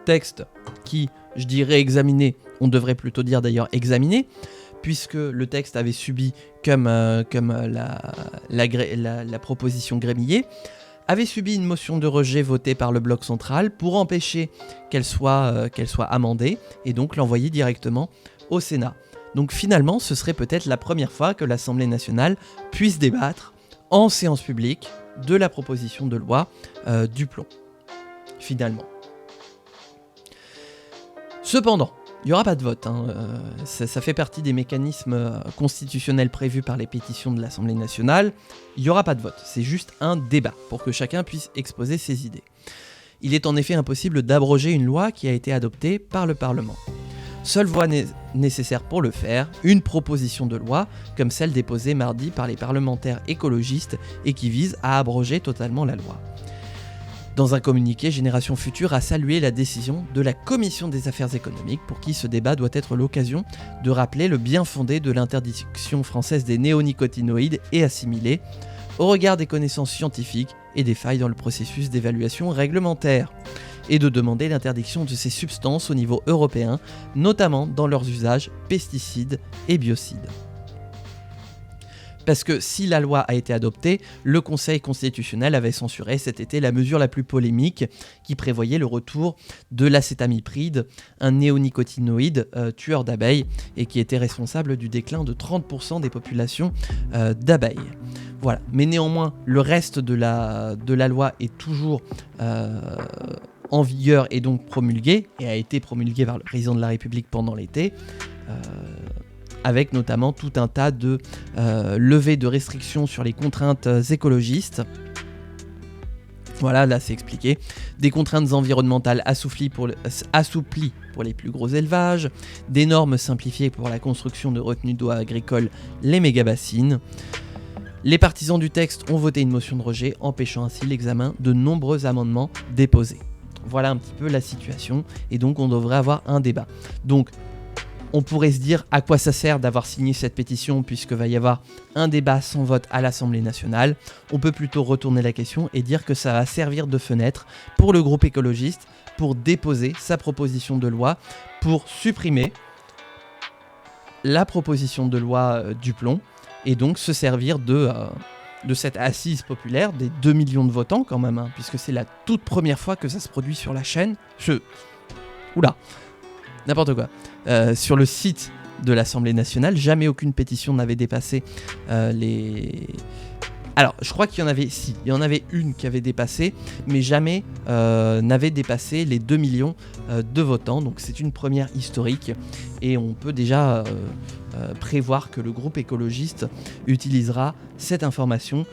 Texte qui, je dirais examiné, on devrait plutôt dire d'ailleurs examiné, puisque le texte avait subi, comme la proposition Grémillet, avait subi une motion de rejet votée par le bloc central pour empêcher qu'elle soit amendée et donc l'envoyer directement au Sénat. Donc finalement, ce serait peut-être la première fois que l'Assemblée nationale puisse débattre en séance publique de la proposition de loi Duplon, finalement. Cependant, il n'y aura pas de vote, ça fait partie des mécanismes constitutionnels prévus par les pétitions de l'Assemblée nationale. Il n'y aura pas de vote, c'est juste un débat pour que chacun puisse exposer ses idées. Il est en effet impossible d'abroger une loi qui a été adoptée par le Parlement. Seule voie nécessaire pour le faire, une proposition de loi, comme celle déposée mardi par les parlementaires écologistes et qui vise à abroger totalement la loi. Dans un communiqué, Génération Future a salué la décision de la Commission des affaires économiques pour qui ce débat doit être l'occasion de rappeler le bien fondé de l'interdiction française des néonicotinoïdes et assimilés, au regard des connaissances scientifiques et des failles dans le processus d'évaluation réglementaire, et de demander l'interdiction de ces substances au niveau européen, notamment dans leurs usages pesticides et biocides. Parce que si la loi a été adoptée, le Conseil constitutionnel avait censuré cet été la mesure la plus polémique qui prévoyait le retour de l'acétamipride, un néonicotinoïde tueur d'abeilles et qui était responsable du déclin de 30% des populations d'abeilles. Voilà. Mais néanmoins, le reste de la loi est toujours en vigueur et donc promulgué, et a été promulgué par le président de la République pendant l'été, avec notamment tout un tas de levées de restrictions sur les contraintes écologistes. Voilà, là c'est expliqué. Des contraintes environnementales assouplies pour les plus gros élevages, des normes simplifiées pour la construction de retenues d'eau agricoles, les méga-bassines. Les partisans du texte ont voté une motion de rejet, empêchant ainsi l'examen de nombreux amendements déposés. Voilà un petit peu la situation, et donc on devrait avoir un débat. Donc, on pourrait se dire à quoi ça sert d'avoir signé cette pétition puisque va y avoir un débat sans vote à l'Assemblée nationale. On peut plutôt retourner la question et dire que ça va servir de fenêtre pour le groupe écologiste pour déposer sa proposition de loi pour supprimer la proposition de loi Duplon et donc se servir de cette assise populaire des 2 millions de votants quand même, puisque c'est la toute première fois que ça se produit sur la chaîne. Oula, n'importe quoi. Sur le site de l'Assemblée nationale, jamais aucune pétition n'avait dépassé les... Alors, je crois qu'il y en avait, il y en avait une qui avait dépassé, mais jamais n'avait dépassé les 2 millions de votants. Donc c'est une première historique et on peut déjà prévoir que le groupe écologiste utilisera cette information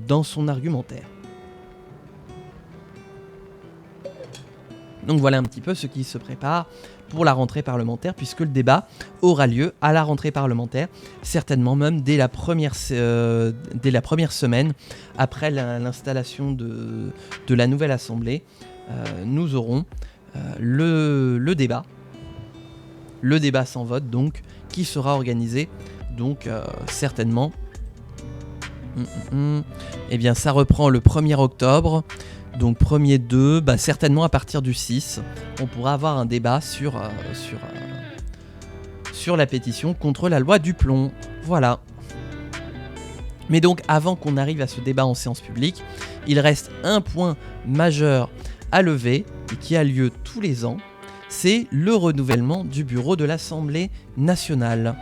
dans son argumentaire. Donc voilà un petit peu ce qui se prépare pour la rentrée parlementaire, puisque le débat aura lieu à la rentrée parlementaire, certainement même dès la première semaine après l'installation de la nouvelle Assemblée. Nous aurons le débat sans vote, donc, qui sera organisé, donc certainement. Eh bien, ça reprend le 1er octobre. Donc premier 2, certainement à partir du 6, on pourra avoir un débat sur la pétition contre la loi du plomb. Voilà. Mais donc avant qu'on arrive à ce débat en séance publique, il reste un point majeur à lever et qui a lieu tous les ans, c'est le renouvellement du bureau de l'Assemblée nationale.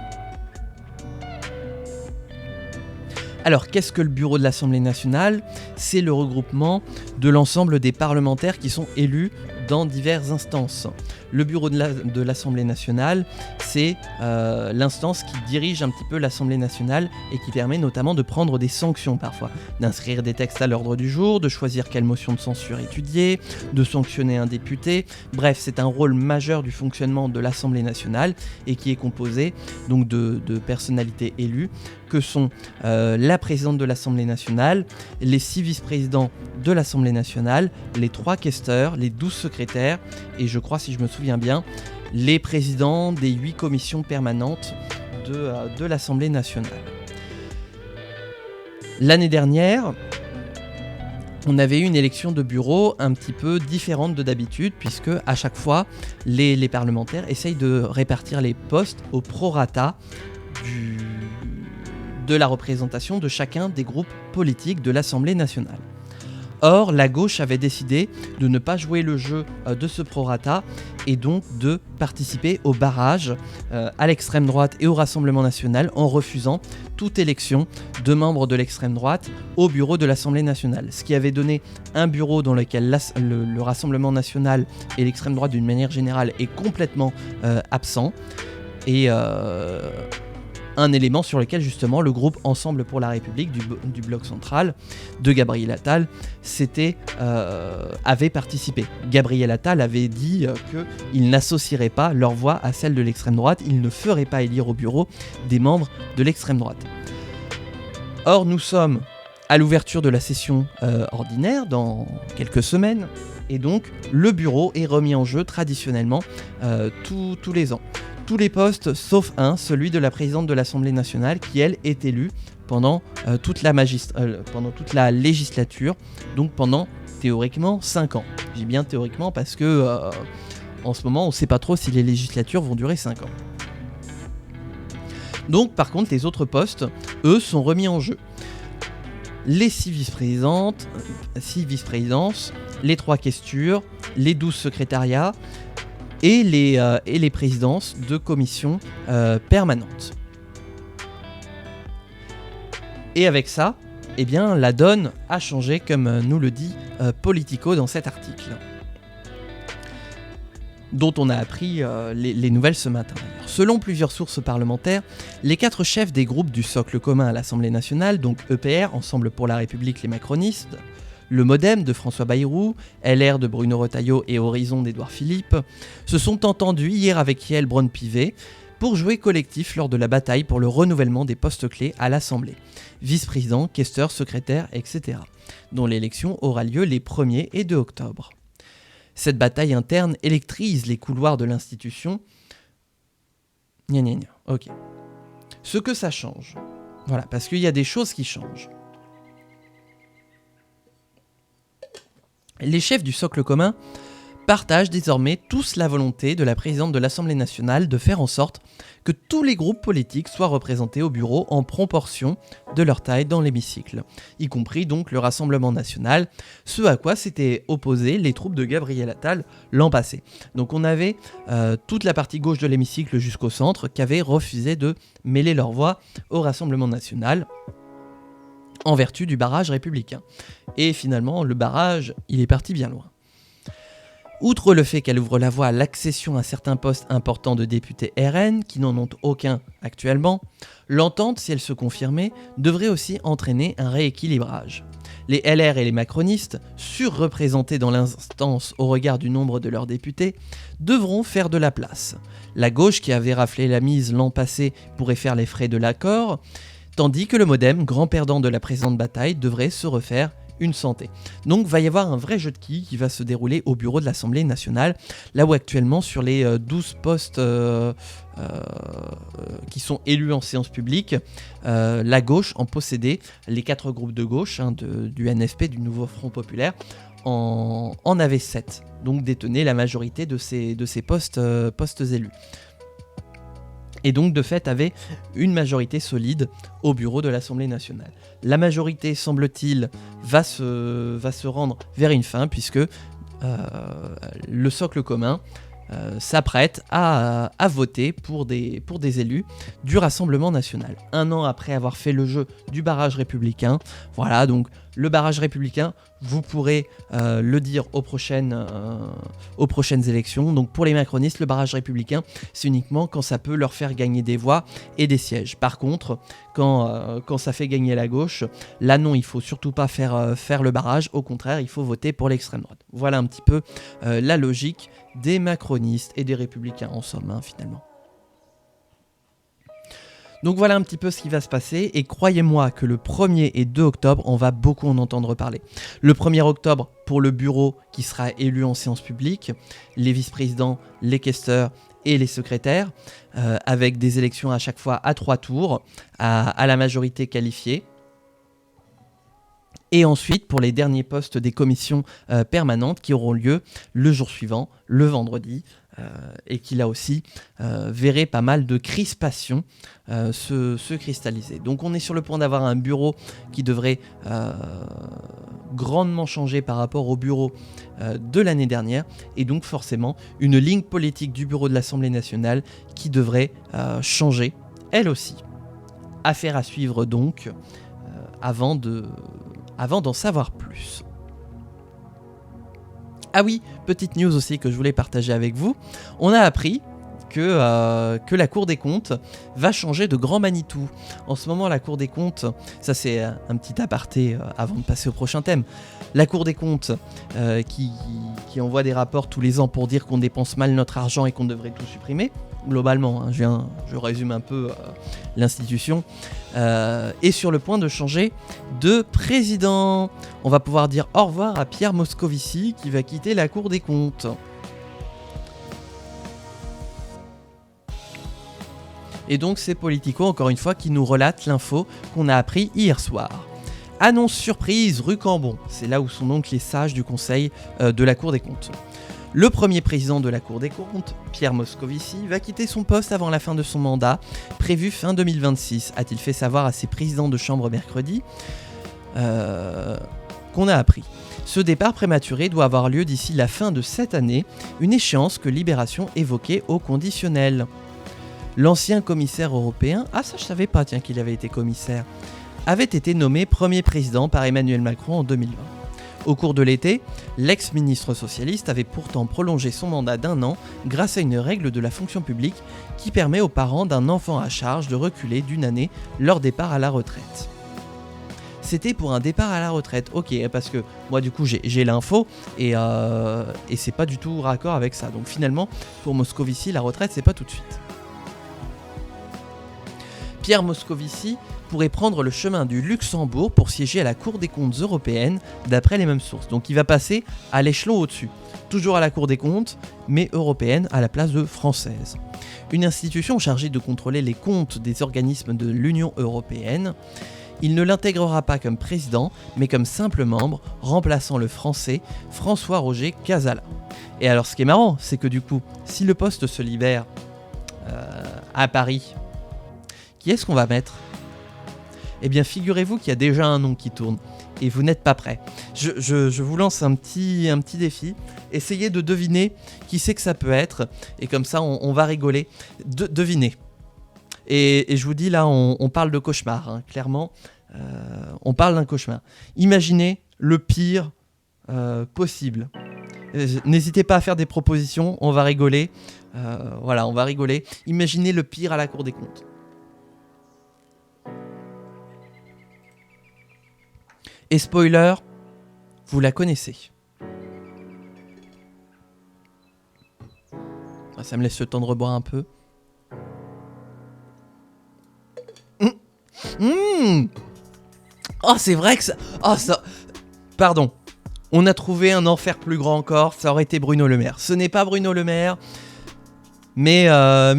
Alors, qu'est-ce que le bureau de l'Assemblée nationale ? C'est le regroupement de l'ensemble des parlementaires qui sont élus dans diverses instances. Le bureau de l'Assemblée nationale, c'est l'instance qui dirige un petit peu l'Assemblée nationale et qui permet notamment de prendre des sanctions parfois, d'inscrire des textes à l'ordre du jour, de choisir quelle motion de censure étudier, de sanctionner un député. Bref, c'est un rôle majeur du fonctionnement de l'Assemblée nationale et qui est composé donc de personnalités élues que sont la présidente de l'Assemblée nationale, les 6 vice-présidents de l'Assemblée nationale, les 3 questeurs, les 12 secrétaires et je crois, si je me souviens bien, les présidents des 8 commissions permanentes de l'Assemblée nationale. L'année dernière, on avait eu une élection de bureau un petit peu différente de d'habitude, puisque à chaque fois, les parlementaires essayent de répartir les postes au prorata de la représentation de chacun des groupes politiques de l'Assemblée nationale. Or, la gauche avait décidé de ne pas jouer le jeu de ce prorata et donc de participer au barrage à l'extrême droite et au Rassemblement national en refusant toute élection de membres de l'extrême droite au bureau de l'Assemblée nationale. Ce qui avait donné un bureau dans lequel le Rassemblement national et l'extrême droite d'une manière générale est complètement absent et un élément sur lequel justement le groupe Ensemble pour la République du bloc central de Gabriel Attal avait participé. Gabriel Attal avait dit qu'il n'associerait pas leur voix à celle de l'extrême droite, il ne ferait pas élire au bureau des membres de l'extrême droite. Or, nous sommes à l'ouverture de la session ordinaire dans quelques semaines, et donc le bureau est remis en jeu traditionnellement tous les ans. Tous les postes, sauf un, celui de la présidente de l'Assemblée nationale, qui elle est élue pendant toute la législature, donc pendant théoriquement 5 ans. Je dis bien théoriquement parce que en ce moment on ne sait pas trop si les législatures vont durer 5 ans. Donc par contre les autres postes, eux, sont remis en jeu. Les 6 vice-présidences, les 3 questures, les 12 secrétariats, et les présidences de commissions permanentes. Et avec ça, eh bien, la donne a changé, comme nous le dit Politico dans cet article, dont on a appris les nouvelles ce matin. Selon plusieurs sources parlementaires, les 4 chefs des groupes du socle commun à l'Assemblée nationale, donc EPR, Ensemble pour la République, les macronistes, le MoDem de François Bayrou, LR de Bruno Retailleau et Horizon d'Édouard Philippe, se sont entendus hier avec Yael Braun-Pivet pour jouer collectif lors de la bataille pour le renouvellement des postes clés à l'Assemblée, vice-président, questeur, secrétaire, etc., dont l'élection aura lieu les 1er et 2 octobre. Cette bataille interne électrise les couloirs de l'institution. Ok. Ce que ça change, voilà, parce qu'il y a des choses qui changent. Les chefs du socle commun partagent désormais tous la volonté de la présidente de l'Assemblée nationale de faire en sorte que tous les groupes politiques soient représentés au bureau en proportion de leur taille dans l'hémicycle, y compris donc le Rassemblement national, ce à quoi s'étaient opposés les troupes de Gabriel Attal l'an passé. Donc on avait toute la partie gauche de l'hémicycle jusqu'au centre qui avait refusé de mêler leur voix au Rassemblement national, en vertu du barrage républicain. Et finalement, le barrage, il est parti bien loin. Outre le fait qu'elle ouvre la voie à l'accession à certains postes importants de députés RN, qui n'en ont aucun actuellement, l'entente, si elle se confirmait, devrait aussi entraîner un rééquilibrage. Les LR et les macronistes, surreprésentés dans l'instance au regard du nombre de leurs députés, devront faire de la place. La gauche, qui avait raflé la mise l'an passé, pourrait faire les frais de l'accord, tandis que le MoDem, grand perdant de la présente bataille, devrait se refaire une santé. Donc va y avoir un vrai jeu de quilles qui va se dérouler au bureau de l'Assemblée nationale, là où actuellement sur les 12 postes qui sont élus en séance publique, la gauche en possédait, les 4 groupes de gauche du NFP, du Nouveau Front Populaire, en avaient 7, donc détenaient la majorité de ces postes élus. Et donc de fait avait une majorité solide au bureau de l'Assemblée nationale. La majorité, semble-t-il, va se rendre vers une fin, puisque le socle commun s'apprête à voter pour des élus du Rassemblement national. 1 an après avoir fait le jeu du barrage républicain, voilà, donc le barrage républicain, vous pourrez le dire aux prochaines élections. Donc pour les macronistes, le barrage républicain, c'est uniquement quand ça peut leur faire gagner des voix et des sièges. Par contre, quand ça fait gagner la gauche, là non, il faut surtout pas faire le barrage. Au contraire, il faut voter pour l'extrême droite. Voilà un petit peu la logique des macronistes et des républicains en somme, finalement. Donc voilà un petit peu ce qui va se passer, et croyez-moi que le 1er et 2 octobre, on va beaucoup en entendre parler. Le 1er octobre pour le bureau qui sera élu en séance publique, les vice-présidents, les questeurs et les secrétaires, avec des élections à chaque fois à 3 tours, à la majorité qualifiée. Et ensuite pour les derniers postes des commissions permanentes qui auront lieu le jour suivant, le vendredi, et qui là aussi verrait pas mal de crispations se cristalliser. Donc on est sur le point d'avoir un bureau qui devrait grandement changer par rapport au bureau de l'année dernière, et donc forcément une ligne politique du bureau de l'Assemblée nationale qui devrait changer elle aussi. Affaire à suivre donc avant d'en savoir plus. Ah oui, petite news aussi que je voulais partager avec vous. On a appris que la Cour des comptes va changer de Grand Manitou. En ce moment, la Cour des comptes, ça c'est un petit aparté avant de passer au prochain thème. La Cour des comptes qui envoie des rapports tous les ans pour dire qu'on dépense mal notre argent et qu'on devrait tout supprimer. Globalement, je résume un peu l'institution, est sur le point de changer de président. On va pouvoir dire au revoir à Pierre Moscovici qui va quitter la Cour des comptes. Et donc c'est Politico, encore une fois, qui nous relate l'info qu'on a appris hier soir. Annonce surprise, rue Cambon. C'est là où sont donc les sages du conseil de la Cour des comptes. Le premier président de la Cour des comptes, Pierre Moscovici, va quitter son poste avant la fin de son mandat, prévu fin 2026, a-t-il fait savoir à ses présidents de chambre mercredi, qu'on a appris. Ce départ prématuré doit avoir lieu d'ici la fin de cette année, une échéance que Libération évoquait au conditionnel. L'ancien commissaire européen, ça je savais pas qu'il avait été commissaire, avait été nommé premier président par Emmanuel Macron en 2020. Au cours de l'été, l'ex-ministre socialiste avait pourtant prolongé son mandat d'1 an grâce à une règle de la fonction publique qui permet aux parents d'un enfant à charge de reculer d'1 année leur départ à la retraite. C'était pour un départ à la retraite, ok, parce que moi du coup j'ai l'info et c'est pas du tout raccord avec ça. Donc finalement, pour Moscovici, la retraite c'est pas tout de suite. Pierre Moscovici pourrait prendre le chemin du Luxembourg pour siéger à la Cour des comptes européenne, d'après les mêmes sources. Donc il va passer à l'échelon au-dessus. Toujours à la Cour des comptes, mais européenne à la place de française. Une institution chargée de contrôler les comptes des organismes de l'Union européenne. Il ne l'intégrera pas comme président, mais comme simple membre, remplaçant le français François-Roger Casala. Et alors ce qui est marrant, c'est que du coup, si le poste se libère à Paris, qui est-ce qu'on va mettre ? Eh bien, figurez-vous qu'il y a déjà un nom qui tourne, et vous n'êtes pas prêts. Je vous lance un petit défi. Essayez de deviner qui c'est que ça peut être, et comme ça, on va rigoler. Devinez. Et je vous dis, là, on parle de cauchemar, clairement. On parle d'un cauchemar. Imaginez le pire possible. N'hésitez pas à faire des propositions, on va rigoler. Voilà, on va rigoler. Imaginez le pire à la Cour des comptes. Et spoiler, vous la connaissez. Ça me laisse le temps de reboire un peu. Oh, c'est vrai que ça... Oh, ça... Pardon. On a trouvé un enfer plus grand encore, ça aurait été Bruno Le Maire. Ce n'est pas Bruno Le Maire, mais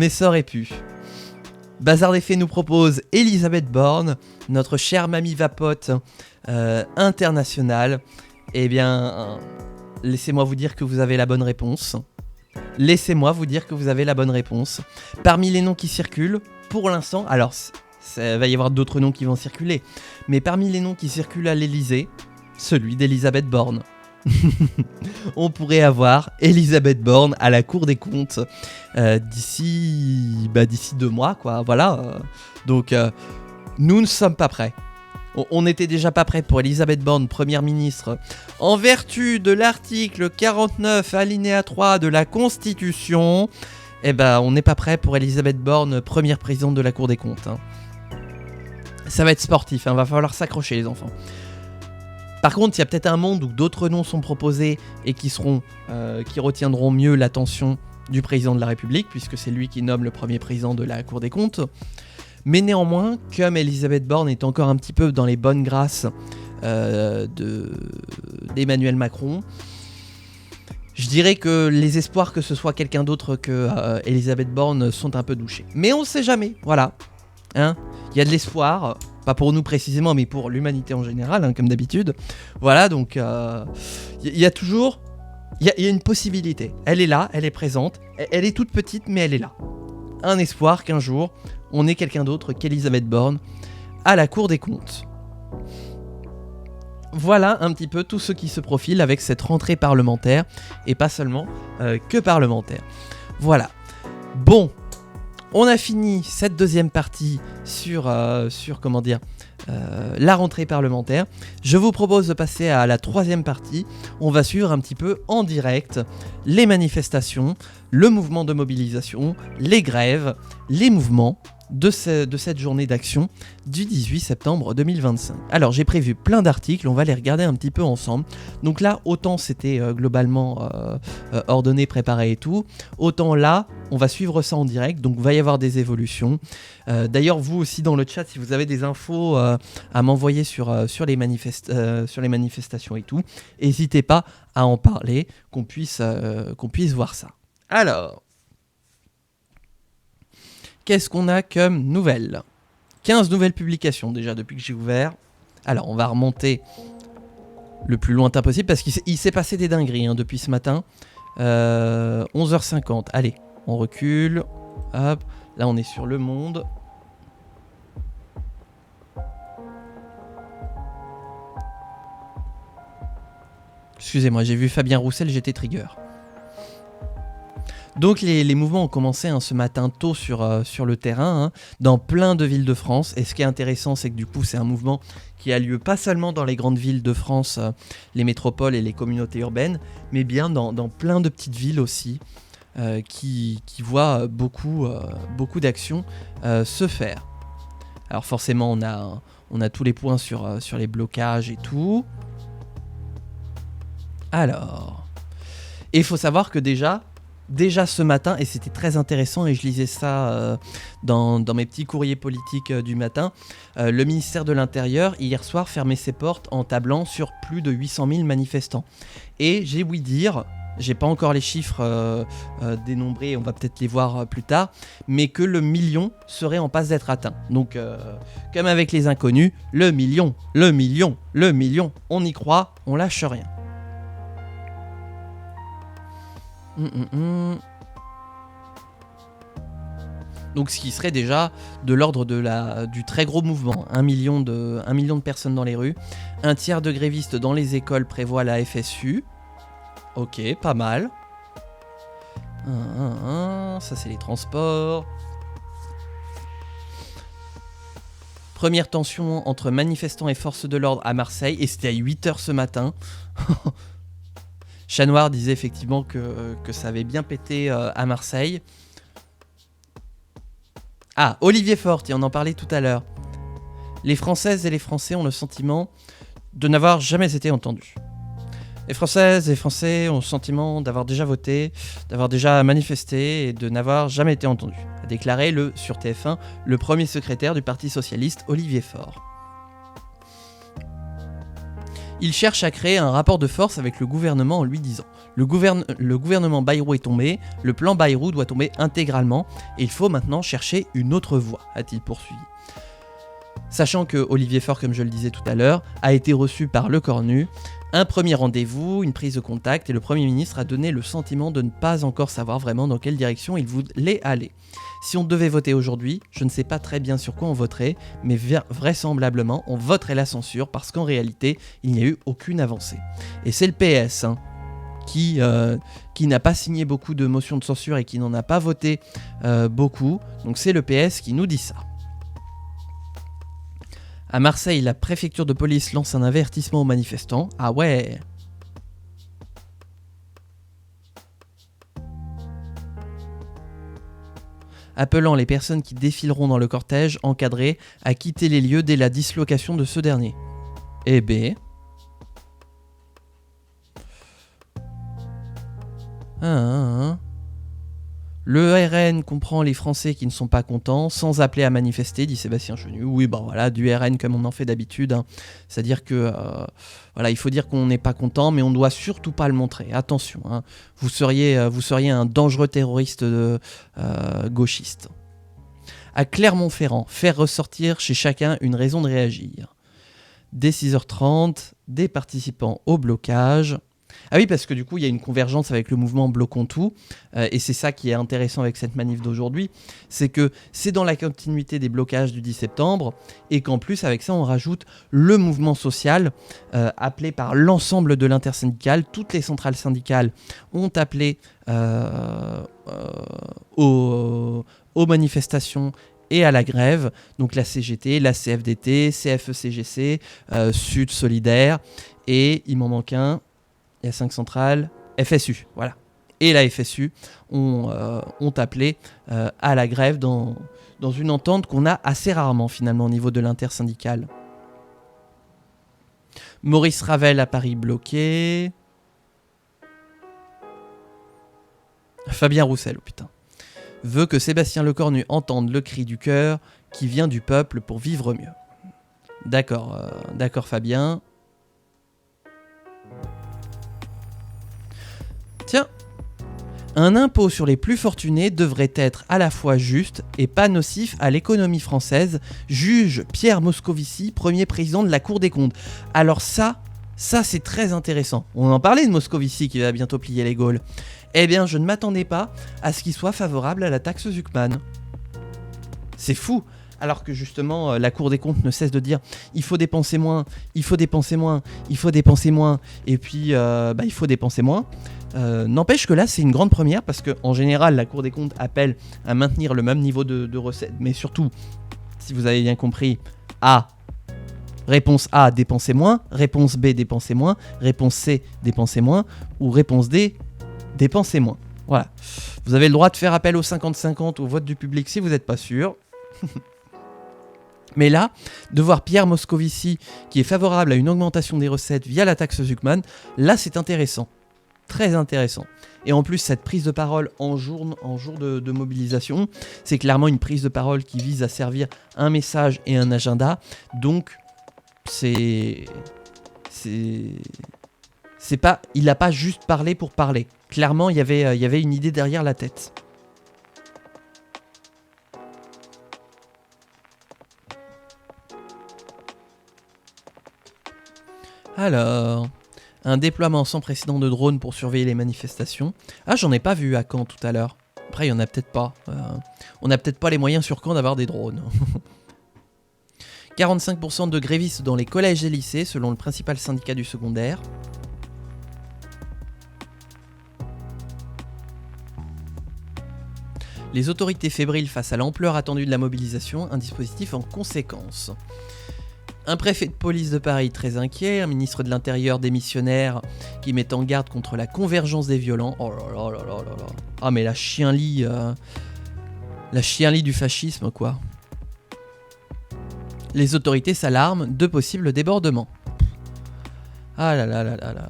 ça aurait pu. Bazar des Faits nous propose Elisabeth Borne, notre chère mamie vapote internationale. Eh bien, laissez-moi vous dire que vous avez la bonne réponse. Laissez-moi vous dire que vous avez la bonne réponse. Parmi les noms qui circulent, pour l'instant, alors ça va y avoir d'autres noms qui vont circuler, mais parmi les noms qui circulent à l'Elysée, celui d'Elisabeth Borne. On pourrait avoir Elisabeth Borne à la Cour des comptes d'ici 2 mois, quoi. Voilà. Donc, nous ne sommes pas prêts. On n'était déjà pas prêts pour Elisabeth Borne, Première ministre, en vertu de l'article 49, alinéa 3 de la Constitution. Eh ben, on n'est pas prêt pour Elisabeth Borne, Première présidente de la Cour des comptes. Hein. Ça va être sportif, hein. Va falloir s'accrocher, les enfants. Par contre, il y a peut-être un monde où d'autres noms sont proposés et qui retiendront mieux l'attention du président de la République, puisque c'est lui qui nomme le premier président de la Cour des comptes. Mais néanmoins, comme Elisabeth Borne est encore un petit peu dans les bonnes grâces d'Emmanuel Macron, je dirais que les espoirs que ce soit quelqu'un d'autre que Elisabeth Borne sont un peu douchés. Mais on ne sait jamais, voilà. Hein, y a de l'espoir, pas pour nous précisément, mais pour l'humanité en général, hein, comme d'habitude. Voilà, donc y a toujours... Il y a une possibilité. Elle est là, elle est présente. Elle est toute petite, mais elle est là. Un espoir qu'un jour, on ait quelqu'un d'autre qu'Elisabeth Borne à la Cour des comptes. Voilà un petit peu tout ce qui se profile avec cette rentrée parlementaire, et pas seulement que parlementaire. Voilà. Bon, on a fini cette deuxième partie sur la rentrée parlementaire. Je vous propose de passer à la troisième partie. On va suivre un petit peu en direct les manifestations, le mouvement de mobilisation, les grèves, les mouvements de cette journée d'action du 18 septembre 2025. Alors j'ai prévu plein d'articles, on va les regarder un petit peu ensemble. Donc là, autant c'était globalement ordonné, préparé et tout, autant là, on va suivre ça en direct, donc il va y avoir des évolutions. D'ailleurs, vous aussi dans le chat, si vous avez des infos à m'envoyer sur les manifestations et tout, n'hésitez pas à en parler, qu'on puisse voir ça. Alors, qu'est-ce qu'on a comme nouvelles ? 15 nouvelles publications déjà depuis que j'ai ouvert. Alors, on va remonter le plus lointain possible parce qu'il s'est passé des dingueries hein, depuis ce matin. 11h50. Allez, on recule. Hop. Là, on est sur Le Monde. Excusez-moi, j'ai vu Fabien Roussel, j'étais trigger. Donc les mouvements ont commencé hein, ce matin tôt sur le terrain, hein, dans plein de villes de France. Et ce qui est intéressant, c'est que du coup, c'est un mouvement qui a lieu pas seulement dans les grandes villes de France, les métropoles et les communautés urbaines, mais bien dans plein de petites villes aussi, qui voient beaucoup d'actions se faire. Alors forcément, on a tous les points sur les blocages et tout. Alors, il faut savoir que déjà ce matin, et c'était très intéressant et je lisais ça dans mes petits courriers politiques du matin, le ministère de l'Intérieur hier soir fermait ses portes en tablant sur plus de 800 000 manifestants. Et j'ai ouï dire, j'ai pas encore les chiffres dénombrés, on va peut-être les voir plus tard, mais que le million serait en passe d'être atteint. Donc comme avec les inconnus, le million, on y croit, on lâche rien. Donc ce qui serait déjà de l'ordre du très gros mouvement, 1 million de personnes dans les rues, un tiers de grévistes dans les écoles prévoit la FSU. Ok, pas mal. Ça c'est les transports. Première tension entre manifestants et forces de l'ordre à Marseille, et c'était à 8h ce matin. Chat Noir disait effectivement que ça avait bien pété à Marseille. Ah, Olivier Faure, on en parlait tout à l'heure. Les Françaises et les Français ont le sentiment de n'avoir jamais été entendus. Les Françaises et les Français ont le sentiment d'avoir déjà voté, d'avoir déjà manifesté et de n'avoir jamais été entendus, a déclaré sur TF1 le premier secrétaire du Parti Socialiste, Olivier Faure. Il cherche à créer un rapport de force avec le gouvernement en lui disant le gouvernement Bayrou est tombé, le plan Bayrou doit tomber intégralement et il faut maintenant chercher une autre voie, a-t-il poursuivi. Sachant que Olivier Faure, comme je le disais tout à l'heure, a été reçu par Le Cornu, un premier rendez-vous, une prise de contact et le Premier ministre a donné le sentiment de ne pas encore savoir vraiment dans quelle direction il voulait aller. Si on devait voter aujourd'hui, je ne sais pas très bien sur quoi on voterait, mais vraisemblablement on voterait la censure parce qu'en réalité, il n'y a eu aucune avancée. Et c'est le PS qui n'a pas signé beaucoup de motions de censure et qui n'en a pas voté beaucoup, donc c'est le PS qui nous dit ça. À Marseille, la préfecture de police lance un avertissement aux manifestants. Ah ouais. Appelant les personnes qui défileront dans le cortège encadré à quitter les lieux dès la dislocation de ce dernier. Eh ben... Le RN comprend les Français qui ne sont pas contents, sans appeler à manifester, dit Sébastien Chenu. Oui, bah voilà, du RN comme on en fait d'habitude. Hein. C'est-à-dire que, voilà, il faut dire qu'on n'est pas content, mais on ne doit surtout pas le montrer. Attention, hein. Vous seriez un dangereux terroriste gauchiste. À Clermont-Ferrand, faire ressortir chez chacun une raison de réagir. Dès 6h30, des participants au blocage. Ah oui, parce que du coup, il y a une convergence avec le mouvement Bloquons Tout, et c'est ça qui est intéressant avec cette manif d'aujourd'hui, c'est que c'est dans la continuité des blocages du 10 septembre, et qu'en plus, avec ça, on rajoute le mouvement social, appelé par l'ensemble de l'intersyndicale. Toutes les centrales syndicales ont appelé aux manifestations et à la grève, donc la CGT, la CFDT, CFE-CGC, Sud Solidaire, et il m'en manque un, il y a 5 centrales, FSU, voilà. Et la FSU ont appelé à la grève dans une entente qu'on a assez rarement finalement au niveau de l'intersyndicale. Maurice Ravel à Paris bloqué. Fabien Roussel, oh putain, veut que Sébastien Lecornu entende le cri du cœur qui vient du peuple pour vivre mieux. D'accord Fabien. Tiens, un impôt sur les plus fortunés devrait être à la fois juste et pas nocif à l'économie française, juge Pierre Moscovici, premier président de la Cour des comptes. Alors ça c'est très intéressant. On en parlait de Moscovici qui va bientôt plier les Gaules. Eh bien, je ne m'attendais pas à ce qu'il soit favorable à la taxe Zuckman. C'est fou. Alors que justement, la Cour des comptes ne cesse de dire il faut dépenser moins, il faut dépenser moins, il faut dépenser moins, et puis il faut dépenser moins. N'empêche que là, c'est une grande première parce qu'en général, la Cour des comptes appelle à maintenir le même niveau de recettes, mais surtout, si vous avez bien compris, réponse A, dépenser moins, réponse B, dépenser moins, réponse C, dépenser moins, ou réponse D, dépenser moins. Voilà. Vous avez le droit de faire appel au 50-50 au vote du public si vous n'êtes pas sûr. Mais là, de voir Pierre Moscovici qui est favorable à une augmentation des recettes via la taxe Zuckman, là c'est intéressant. Très intéressant. Et en plus, cette prise de parole en jour de mobilisation, c'est clairement une prise de parole qui vise à servir un message et un agenda. Donc, il n'a pas juste parlé pour parler. Clairement, il y avait une idée derrière la tête. Alors, un déploiement sans précédent de drones pour surveiller les manifestations. Ah, j'en ai pas vu à Caen tout à l'heure. Après, il y en a peut-être pas. On n'a peut-être pas les moyens sur Caen d'avoir des drones. 45% de grévistes dans les collèges et lycées, selon le principal syndicat du secondaire. Les autorités fébriles face à l'ampleur attendue de la mobilisation, un dispositif en conséquence. Un préfet de police de Paris très inquiet, un ministre de l'Intérieur démissionnaire qui met en garde contre la convergence des violents. Oh là là là là là là. Ah mais la chienlit du fascisme quoi. Les autorités s'alarment de possibles débordements. Ah là là là là là.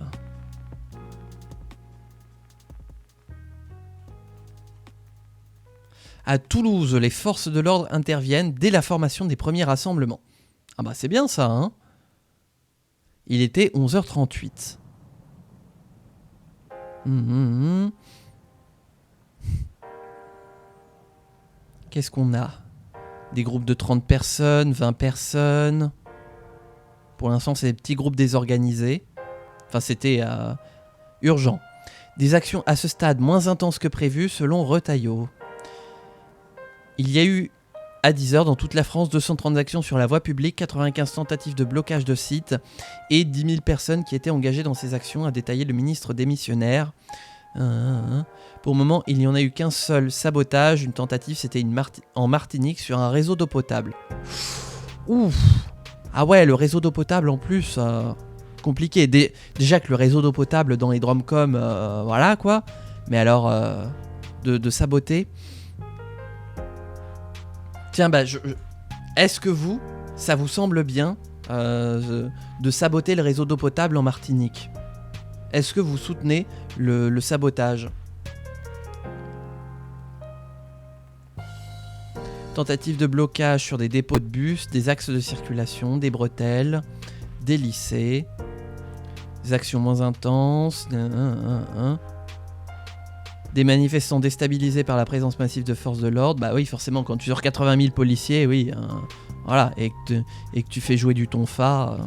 À Toulouse, les forces de l'ordre interviennent dès la formation des premiers rassemblements. Ah bah c'est bien ça, hein. Il était 11h38. Qu'est-ce qu'on a? Des groupes de 30 personnes, 20 personnes. Pour l'instant, c'est des petits groupes désorganisés. Enfin, c'était urgent. Des actions à ce stade moins intenses que prévu, selon Retailleau. Il y a eu, à 10h, dans toute la France, 230 actions sur la voie publique, 95 tentatives de blocage de sites et 10 000 personnes qui étaient engagées dans ces actions, a détaillé le ministre démissionnaire. Pour le moment, il n'y en a eu qu'un seul sabotage. Une tentative, c'était en Martinique sur un réseau d'eau potable. Ouf. Ah ouais, le réseau d'eau potable en plus, compliqué. Déjà que le réseau d'eau potable dans les Dromcom, voilà quoi. Mais alors, de saboter. Tiens, bah, est-ce que ça vous semble bien de saboter le réseau d'eau potable en Martinique? Est-ce que vous soutenez le sabotage? Tentative de blocage sur des dépôts de bus, des axes de circulation, des bretelles, des lycées, des actions moins intenses, des manifestants déstabilisés par la présence massive de forces de l'ordre. Bah oui, forcément, quand tu sors 80 000 policiers, oui, voilà, et que tu fais jouer du tonfa.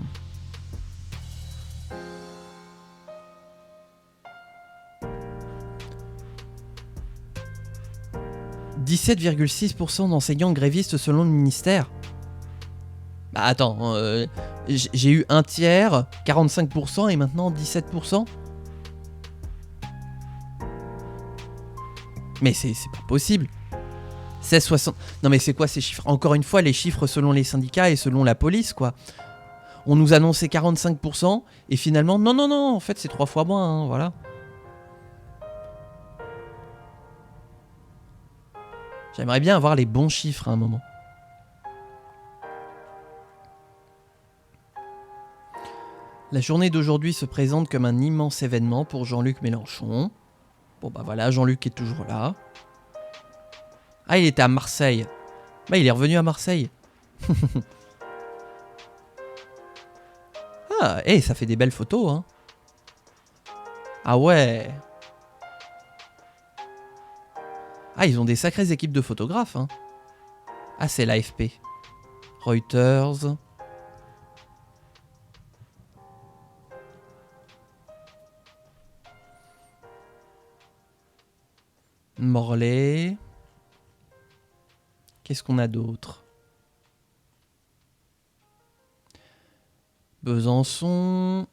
17,6% d'enseignants grévistes selon le ministère. Bah attends, j'ai eu un tiers, 45% et maintenant 17%. Mais c'est pas possible. 16,60. Non mais c'est quoi ces chiffres? Encore une fois, les chiffres selon les syndicats et selon la police, quoi. On nous annonçait 45% et finalement, non, en fait c'est 3 fois moins, hein, voilà. J'aimerais bien avoir les bons chiffres à un moment. La journée d'aujourd'hui se présente comme un immense événement pour Jean-Luc Mélenchon. Bon bah voilà, Jean-Luc est toujours là. Ah, il était à Marseille. Bah il est revenu à Marseille. Ah, ça fait des belles photos, hein. Ah ouais. Ah, ils ont des sacrées équipes de photographes, hein. Ah, c'est l'AFP. Reuters. Morlaix. Qu'est-ce qu'on a d'autre? Besançon.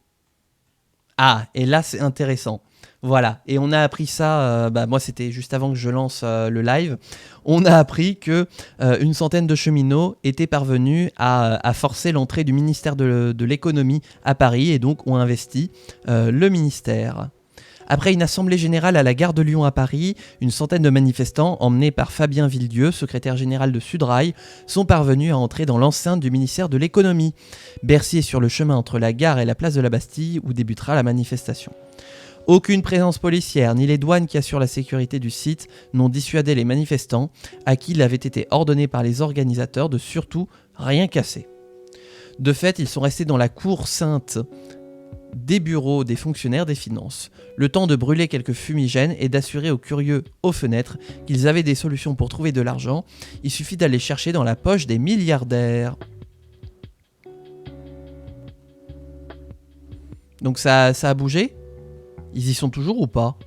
Ah, et là c'est intéressant. Voilà, et on a appris ça, moi c'était juste avant que je lance le live, on a appris que une centaine de cheminots étaient parvenus à forcer l'entrée du ministère de l'économie à Paris et donc ont investi le ministère. Après une assemblée générale à la gare de Lyon à Paris, une centaine de manifestants, emmenés par Fabien Villedieu, secrétaire général de Sudrail, sont parvenus à entrer dans l'enceinte du ministère de l'économie. Bercy est sur le chemin entre la gare et la place de la Bastille où débutera la manifestation. Aucune présence policière ni les douanes qui assurent la sécurité du site n'ont dissuadé les manifestants, à qui il avait été ordonné par les organisateurs de surtout rien casser. De fait, ils sont restés dans la cour sainte des bureaux des fonctionnaires des finances, le temps de brûler quelques fumigènes et d'assurer aux curieux aux fenêtres qu'ils avaient des solutions pour trouver de l'argent. Il suffit d'aller chercher dans la poche des milliardaires. Donc ça a bougé ? Ils y sont toujours ou pas ?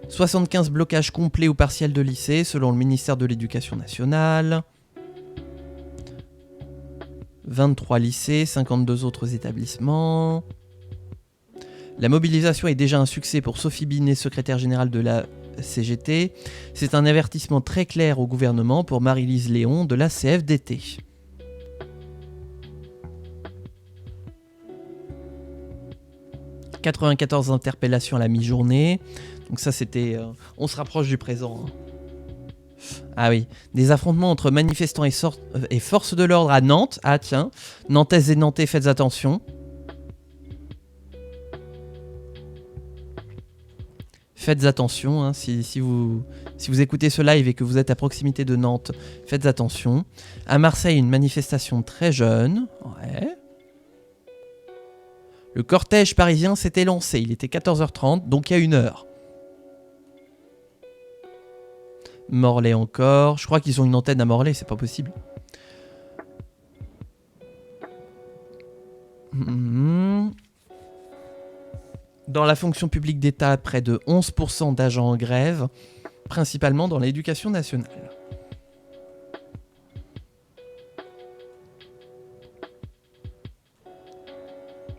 75 blocages complets ou partiels de lycées selon le ministère de l'Éducation nationale. 23 lycées, 52 autres établissements. La mobilisation est déjà un succès pour Sophie Binet, secrétaire générale de la CGT. C'est un avertissement très clair au gouvernement pour Marie-Lise Léon de la CFDT. « 94 interpellations à la mi-journée. » Donc ça c'était... on se rapproche du présent. Hein. Ah oui, des affrontements entre manifestants et forces de l'ordre à Nantes. Ah tiens, Nantaises et Nantais, faites attention. Faites attention, hein, si vous écoutez ce live et que vous êtes à proximité de Nantes, faites attention. À Marseille, une manifestation très jeune. Ouais. Le cortège parisien s'était lancé. Il était 14h30, donc il y a 1 heure. Morlaix encore. Je crois qu'ils ont une antenne à Morlaix, c'est pas possible. Dans la fonction publique d'État, près de 11% d'agents en grève, principalement dans l'éducation nationale.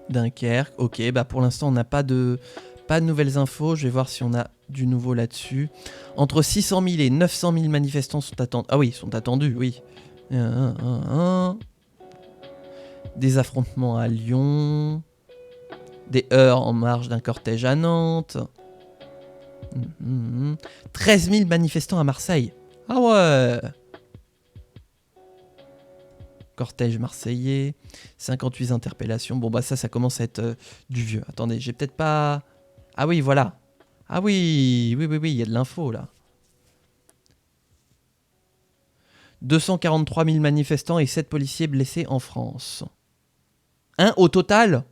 Dunkerque, ok, bah pour l'instant on n'a pas de nouvelles infos, je vais voir si on a du nouveau là-dessus. Entre 600 000 et 900 000 manifestants sont attendus. Ah oui, sont attendus, oui. Des affrontements à Lyon. Des heurts en marge d'un cortège à Nantes. 13 000 manifestants à Marseille. Ah ouais. Cortège marseillais. 58 interpellations. Bon bah ça commence à être du vieux. Attendez, j'ai peut-être pas... Ah oui, voilà. Ah oui, il y a de l'info là. 243 000 manifestants et 7 policiers blessés en France. Au total ?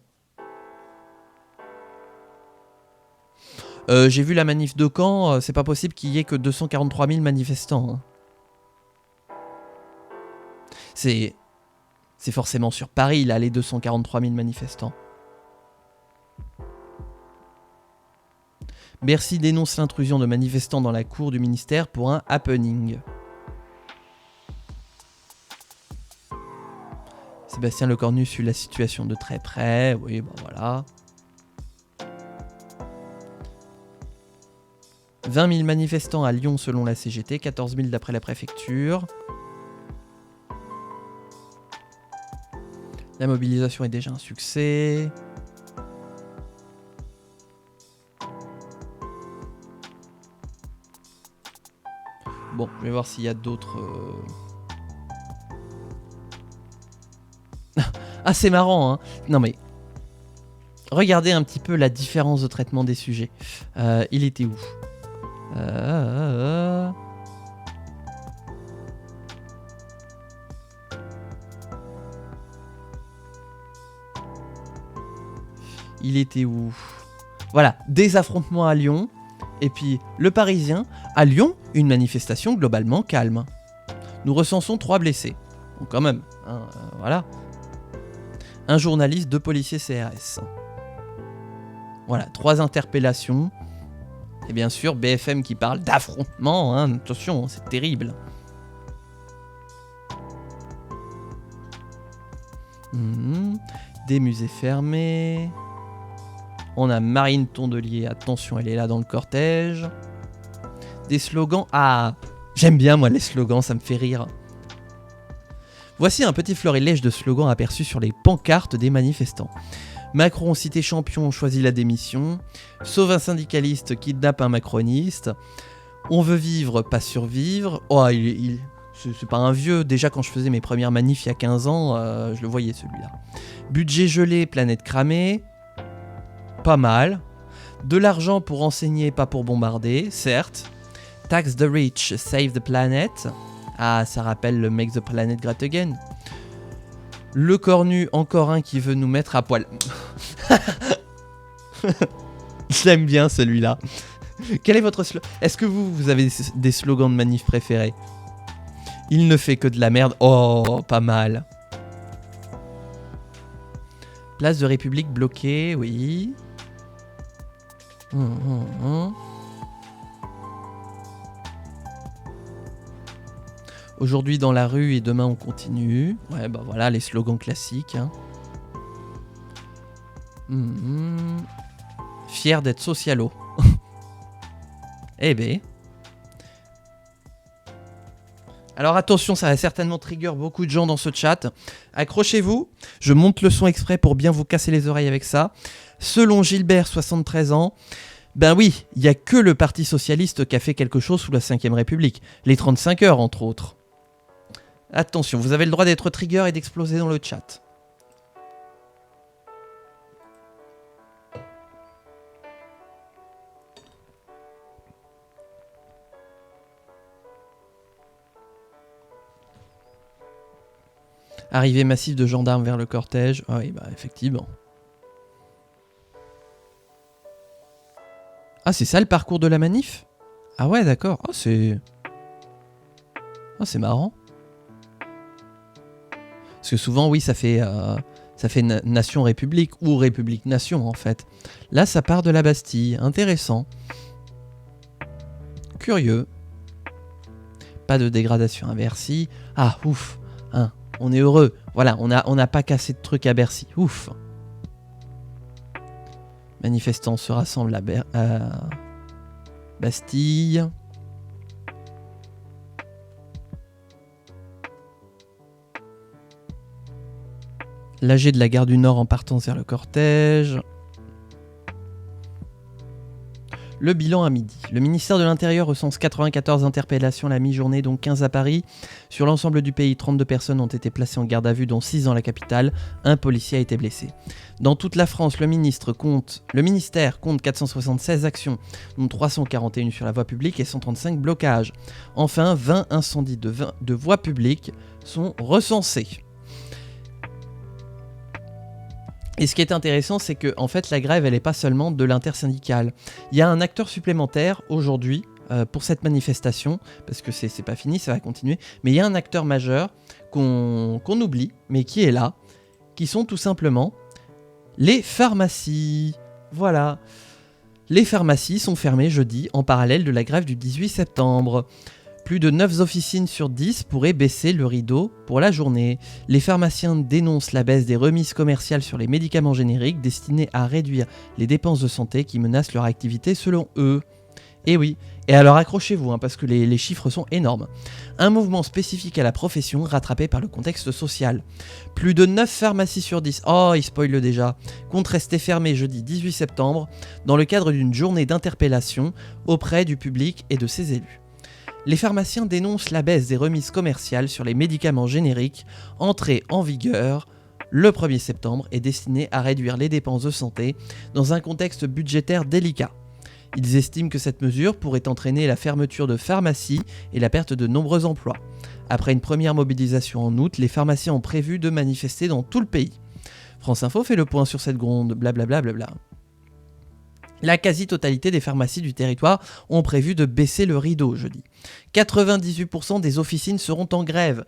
J'ai vu la manif de Caen, c'est pas possible qu'il y ait que 243 000 manifestants. Hein. C'est forcément sur Paris, là, les 243 000 manifestants. Bercy dénonce l'intrusion de manifestants dans la cour du ministère pour un happening. Sébastien Lecornu suit la situation de très près. Oui, bon voilà. 20 000 manifestants à Lyon selon la CGT, 14 000 d'après la préfecture. La mobilisation est déjà un succès. Bon, je vais voir s'il y a d'autres... Ah, c'est marrant, hein. Non mais... Regardez un petit peu la différence de traitement des sujets. Il était où ? Il était où ? Voilà, des affrontements à Lyon. Et puis, le Parisien, à Lyon, une manifestation globalement calme. Nous recensons 3 blessés. Bon, quand même, hein, voilà. Un journaliste, 2 policiers CRS. Voilà, 3 interpellations. Et bien sûr, BFM qui parle d'affrontement, hein, attention, c'est terrible. Des musées fermés. On a Marine Tondelier, attention, elle est là dans le cortège. Des slogans, ah, j'aime bien moi les slogans, ça me fait rire. Voici un petit florilège de slogans aperçus sur les pancartes des manifestants. Macron cité champion, choisit la démission. Sauve un syndicaliste, kidnappe un macroniste. On veut vivre, pas survivre. Oh, c'est pas un vieux. Déjà, quand je faisais mes premières manifs il y a 15 ans, je le voyais celui-là. Budget gelé, planète cramée. Pas mal. De l'argent pour enseigner, pas pour bombarder, certes. Tax the rich, save the planet. Ah, ça rappelle le Make the Planet Great Again. Le cornu, encore un qui veut nous mettre à poil. Je l'aime bien celui-là. Quel est votre slogan ? Est-ce que vous avez des slogans de manif préférés ? Il ne fait que de la merde. Oh, pas mal. Place de République bloquée, oui. Aujourd'hui dans la rue et demain on continue. Ouais, bah voilà les slogans classiques. Hein. Fier d'être socialo. Eh ben. Alors attention, ça va certainement trigger beaucoup de gens dans ce chat. Accrochez-vous, je monte le son exprès pour bien vous casser les oreilles avec ça. Selon Gilbert, 73 ans, ben oui, il n'y a que le Parti Socialiste qui a fait quelque chose sous la 5ème République. Les 35 heures, entre autres. Attention, vous avez le droit d'être trigger et d'exploser dans le chat. Arrivée massive de gendarmes vers le cortège. Ah oui, bah effectivement. Ah, c'est ça le parcours de la manif? Ah ouais, d'accord. Oh, c'est marrant. Parce que souvent, oui, ça fait nation-république ou république-nation, en fait. Là, ça part de la Bastille. Intéressant. Curieux. Pas de dégradation à Bercy. Ah, ouf. Hein, on est heureux. Voilà, on n'a pas cassé de trucs à Bercy. Ouf. Manifestants se rassemblent à Bastille. L'AG de la gare du Nord en partant vers le cortège. Le bilan à midi. Le ministère de l'Intérieur recense 94 interpellations la mi-journée, dont 15 à Paris. Sur l'ensemble du pays, 32 personnes ont été placées en garde à vue, dont 6 dans la capitale. Un policier a été blessé. Dans toute la France, le ministère compte 476 actions, dont 341 sur la voie publique et 135 blocages. Enfin, 20 incendies de voies publiques sont recensés. Et ce qui est intéressant, c'est que en fait, la grève, elle n'est pas seulement de l'intersyndicale. Il y a un acteur supplémentaire aujourd'hui pour cette manifestation, parce que c'est pas fini, ça va continuer. Mais il y a un acteur majeur qu'on oublie, mais qui est là, qui sont tout simplement les pharmacies. Voilà. Les pharmacies sont fermées jeudi en parallèle de la grève du 18 septembre. Plus de 9 officines sur 10 pourraient baisser le rideau pour la journée. Les pharmaciens dénoncent la baisse des remises commerciales sur les médicaments génériques destinés à réduire les dépenses de santé qui menacent leur activité selon eux. Et oui, et alors accrochez-vous parce que les chiffres sont énormes. Un mouvement spécifique à la profession rattrapé par le contexte social. Plus de 9 pharmacies sur 10, il spoil déjà, comptent rester fermées jeudi 18 septembre dans le cadre d'une journée d'interpellation auprès du public et de ses élus. Les pharmaciens dénoncent la baisse des remises commerciales sur les médicaments génériques entrée en vigueur le 1er septembre et destinée à réduire les dépenses de santé dans un contexte budgétaire délicat. Ils estiment que cette mesure pourrait entraîner la fermeture de pharmacies et la perte de nombreux emplois. Après une première mobilisation en août, les pharmaciens ont prévu de manifester dans tout le pays. France Info fait le point sur cette gronde, blablabla. La quasi-totalité des pharmacies du territoire ont prévu de baisser le rideau jeudi. 98% des officines seront en grève,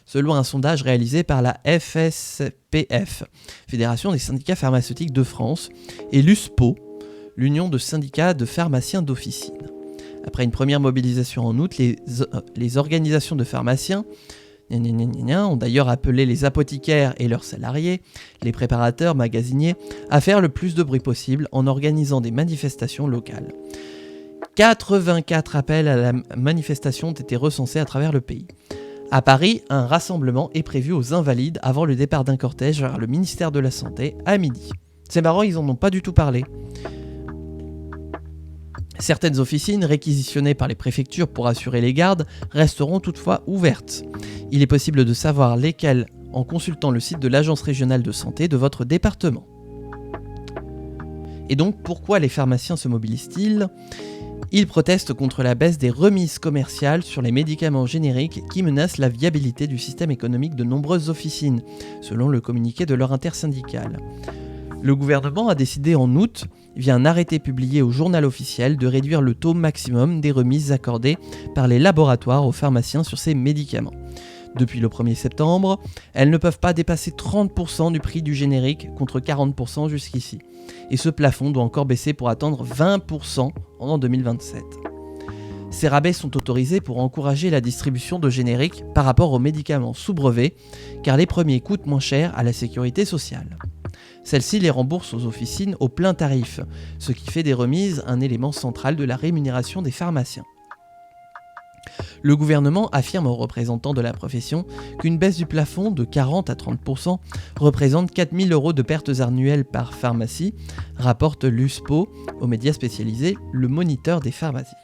selon un sondage réalisé par la FSPF, Fédération des syndicats pharmaceutiques de France, et l'USPO, l'Union de syndicats de pharmaciens d'officine. Après une première mobilisation en août, les organisations de pharmaciens ont d'ailleurs appelé les apothicaires et leurs salariés, les préparateurs, magasiniers, à faire le plus de bruit possible en organisant des manifestations locales. 84 appels à la manifestation ont été recensés à travers le pays. À Paris, un rassemblement est prévu aux Invalides avant le départ d'un cortège vers le ministère de la Santé à midi. C'est marrant, ils en ont pas du tout parlé. Certaines officines réquisitionnées par les préfectures pour assurer les gardes resteront toutefois ouvertes. Il est possible de savoir lesquelles en consultant le site de l'Agence régionale de santé de votre département. Et donc, pourquoi les pharmaciens se mobilisent-ils ? Ils protestent contre la baisse des remises commerciales sur les médicaments génériques qui menacent la viabilité du système économique de nombreuses officines, selon le communiqué de leur intersyndicale. Le gouvernement a décidé en août, via un arrêté publié au journal officiel, de réduire le taux maximum des remises accordées par les laboratoires aux pharmaciens sur ces médicaments. Depuis le 1er septembre, elles ne peuvent pas dépasser 30% du prix du générique contre 40% jusqu'ici. Et ce plafond doit encore baisser pour atteindre 20% en 2027. Ces rabais sont autorisés pour encourager la distribution de génériques par rapport aux médicaments sous brevet, car les premiers coûtent moins cher à la sécurité sociale. Celle-ci les rembourse aux officines au plein tarif, ce qui fait des remises un élément central de la rémunération des pharmaciens. Le gouvernement affirme aux représentants de la profession qu'une baisse du plafond de 40 à 30% représente 4 000 € de pertes annuelles par pharmacie, rapporte l'USPO aux médias spécialisés Le Moniteur des pharmacies.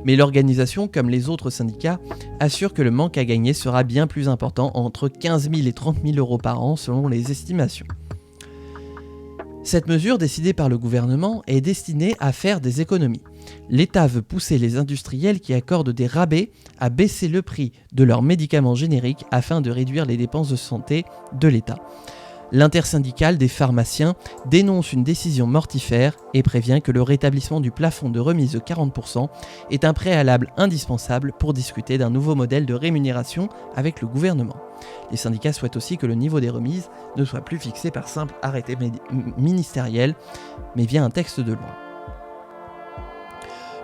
Mais l'organisation, comme les autres syndicats, assure que le manque à gagner sera bien plus important, entre 15 000 et 30 000 € par an selon les estimations. Cette mesure décidée par le gouvernement est destinée à faire des économies. L'État veut pousser les industriels qui accordent des rabais à baisser le prix de leurs médicaments génériques afin de réduire les dépenses de santé de l'État. L'intersyndicale des pharmaciens dénonce une décision mortifère et prévient que le rétablissement du plafond de remise de 40% est un préalable indispensable pour discuter d'un nouveau modèle de rémunération avec le gouvernement. Les syndicats souhaitent aussi que le niveau des remises ne soit plus fixé par simple arrêté ministériel, mais via un texte de loi.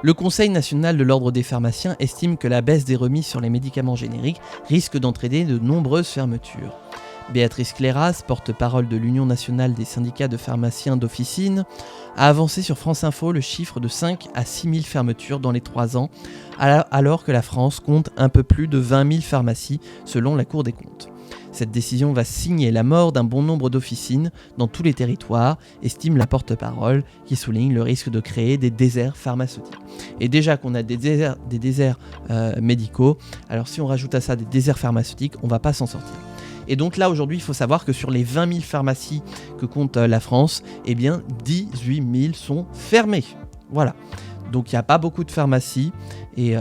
Le Conseil national de l'ordre des pharmaciens estime que la baisse des remises sur les médicaments génériques risque d'entraîner de nombreuses fermetures. Béatrice Cléras, porte-parole de l'Union nationale des syndicats de pharmaciens d'officine, a avancé sur France Info le chiffre de 5 à 6 000 fermetures dans les 3 ans, alors que la France compte un peu plus de 20 000 pharmacies selon la Cour des comptes. Cette décision va signer la mort d'un bon nombre d'officines dans tous les territoires, estime la porte-parole, qui souligne le risque de créer des déserts pharmaceutiques. Et déjà qu'on a des déserts médicaux, alors si on rajoute à ça des déserts pharmaceutiques, on ne va pas s'en sortir. Et donc là, aujourd'hui, il faut savoir que sur les 20 000 pharmacies que compte la France, eh bien, 18 000 sont fermées. Voilà. Donc il n'y a pas beaucoup de pharmacies. Et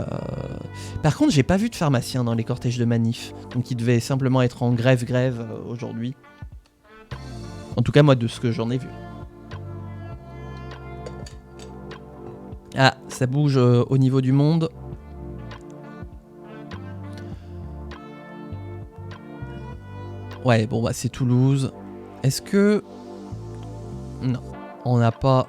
par contre, j'ai pas vu de pharmaciens dans les cortèges de manif. Donc ils devaient simplement être en grève aujourd'hui. En tout cas, moi, de ce que j'en ai vu. Ah, ça bouge au niveau du monde. Ouais, bon, bah c'est Toulouse. Est-ce que... Non, on n'a pas...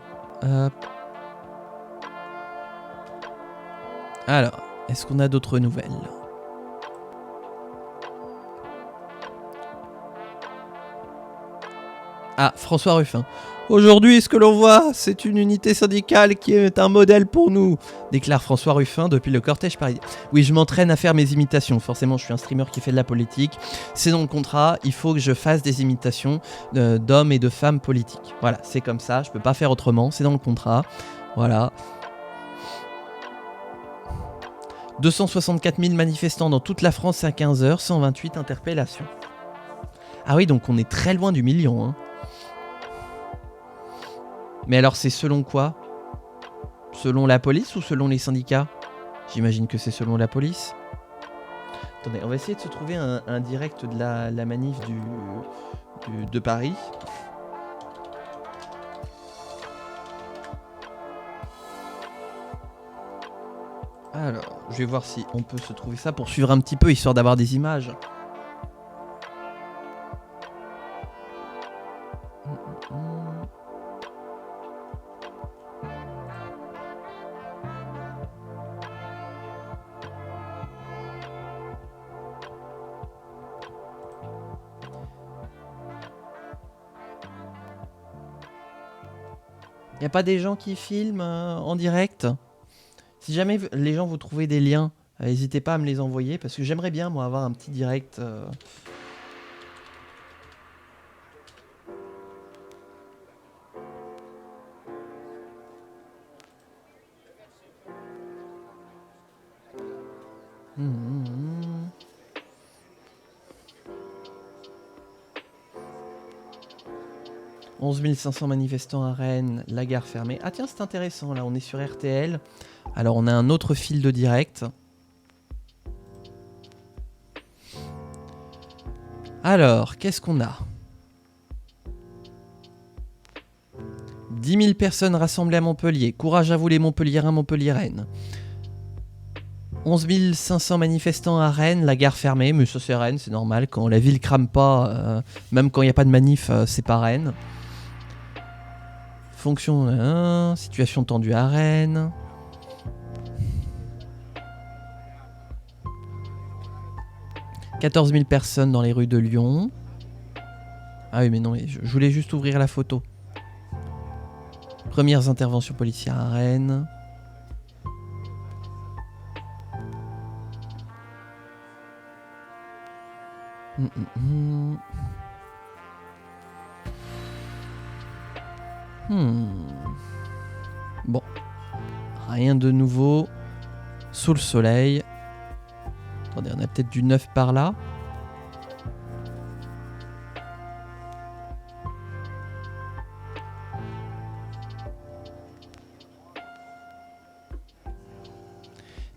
Alors, est-ce qu'on a d'autres nouvelles ? Ah, François Ruffin. Aujourd'hui, ce que l'on voit, c'est une unité syndicale qui est un modèle pour nous, déclare François Ruffin depuis le cortège parisien. Oui, je m'entraîne à faire mes imitations. Forcément, je suis un streamer qui fait de la politique. C'est dans le contrat, il faut que je fasse des imitations d'hommes et de femmes politiques. Voilà, c'est comme ça, je peux pas faire autrement, c'est dans le contrat. Voilà. 264 000 manifestants dans toute la France à 15h, 128 interpellations. Ah oui, donc on est très loin du million, hein. Mais alors c'est selon quoi ? Selon la police ou selon les syndicats ? J'imagine que c'est selon la police. Attendez, on va essayer de se trouver un direct de la manif de Paris. Alors, je vais voir si on peut se trouver ça pour suivre un petit peu, histoire d'avoir des images. Y a pas des gens qui filment en direct ? Si jamais les gens vous trouvez des liens, n'hésitez pas à me les envoyer parce que j'aimerais bien moi avoir un petit direct. Mmh. 11 500 manifestants à Rennes, la gare fermée. Ah tiens, c'est intéressant, là on est sur RTL. Alors on a un autre fil de direct. Alors, qu'est-ce qu'on a ? 10 000 personnes rassemblées à Montpellier. Courage à vous les Montpelliérains, Montpelliéraines. 11 500 manifestants à Rennes, la gare fermée. Mais ça c'est Rennes, c'est normal. Quand la ville crame pas, même quand il n'y a pas de manif, c'est pas Rennes. Fonction situation tendue à Rennes. « 14 000 personnes dans les rues de Lyon. » Ah oui, mais non, je voulais juste ouvrir la photo. Premières interventions policières à Rennes. Bon, rien de nouveau sous le soleil. Attendez, on a peut-être du neuf par là.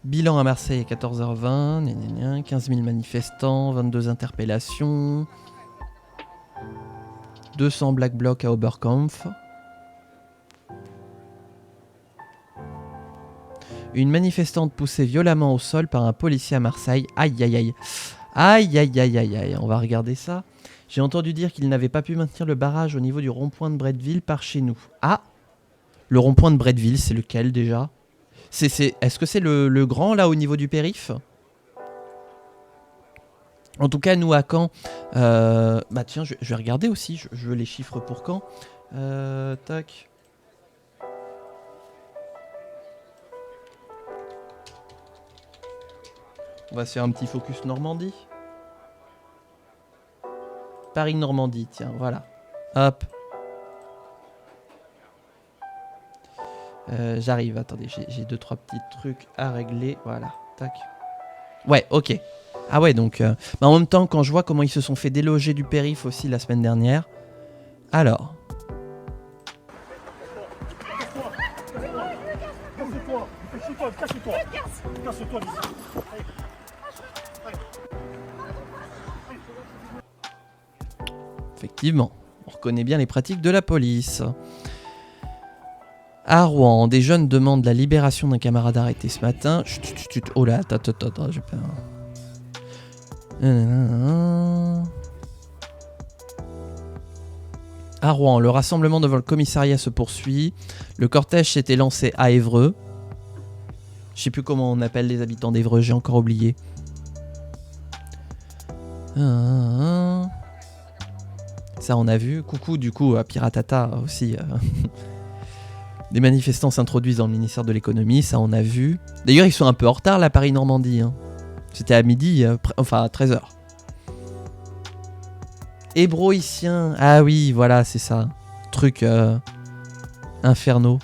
Bilan à Marseille à 14h20, 15 000 manifestants, 22 interpellations. 200 Black Bloc à Oberkampf. Une manifestante poussée violemment au sol par un policier à Marseille. Aïe aïe aïe. Aïe aïe aïe aïe aïe. On va regarder ça. J'ai entendu dire qu'il n'avait pas pu maintenir le barrage au niveau du rond-point de Bretteville par chez nous. Ah, le rond-point de Bretteville, c'est lequel déjà? Est-ce que c'est le grand là au niveau du périph'? En tout cas, nous à Caen, bah tiens, je vais regarder aussi, je veux les chiffres pour Caen. Tac. On va se faire un petit focus Normandie. Paris-Normandie, tiens, voilà. Hop. J'arrive, attendez, j'ai 2-3 petits trucs à régler. Voilà, tac. Ouais, ok. Ah ouais, donc... bah en même temps, quand je vois comment ils se sont fait déloger du périph' aussi la semaine dernière. Alors... Casse-toi d'ici. Effectivement, on reconnaît bien les pratiques de la police. À Rouen, des jeunes demandent la libération d'un camarade arrêté ce matin. Chut, oh là, attends, j'ai pas... À Rouen, le rassemblement devant le commissariat se poursuit. Le cortège s'était lancé à Évreux. Je sais plus comment on appelle les habitants d'Évreux, j'ai encore oublié. Ça on a vu. Coucou du coup à Piratata aussi. Des manifestants s'introduisent dans le ministère de l'économie, ça on a vu. D'ailleurs ils sont un peu en retard là, Paris-Normandie. Hein. C'était à midi, enfin à 13h. Hébroïcien, ah oui voilà c'est ça. Truc infernaux.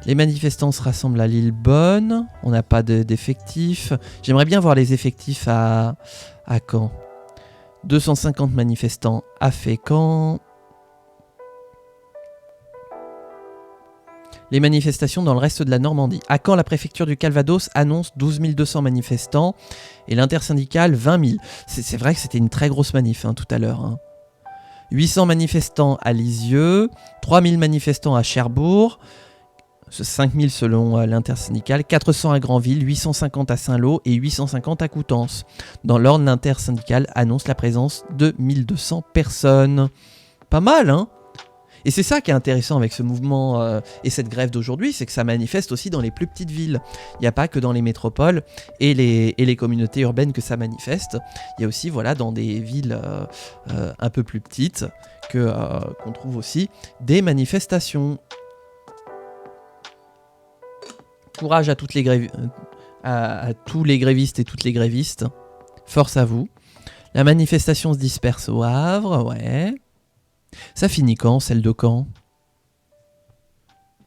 Les manifestants se rassemblent à Lillebonne. On n'a pas d'effectifs. J'aimerais bien voir les effectifs à Caen. 250 manifestants à Fécamp. Les manifestations dans le reste de la Normandie. À Caen, la préfecture du Calvados annonce 12 200 manifestants et l'intersyndicale 20 000. C'est vrai que c'était une très grosse manif hein, tout à l'heure. Hein. 800 manifestants à Lisieux, 3000 manifestants à Cherbourg, 5000 selon l'intersyndicale, 400 à Granville, 850 à Saint-Lô et 850 à Coutances. Dans l'ordre, l'intersyndicale annonce la présence de 1200 personnes. Pas mal, hein? Et c'est ça qui est intéressant avec ce mouvement et cette grève d'aujourd'hui, c'est que ça manifeste aussi dans les plus petites villes. Il n'y a pas que dans les métropoles et les communautés urbaines que ça manifeste. Il y a aussi voilà, dans des villes un peu plus petites qu'on trouve aussi des manifestations. Courage à, à tous les grévistes et toutes les grévistes. Force à vous. La manifestation se disperse au Havre, ouais. Ça finit quand, celle de Caen?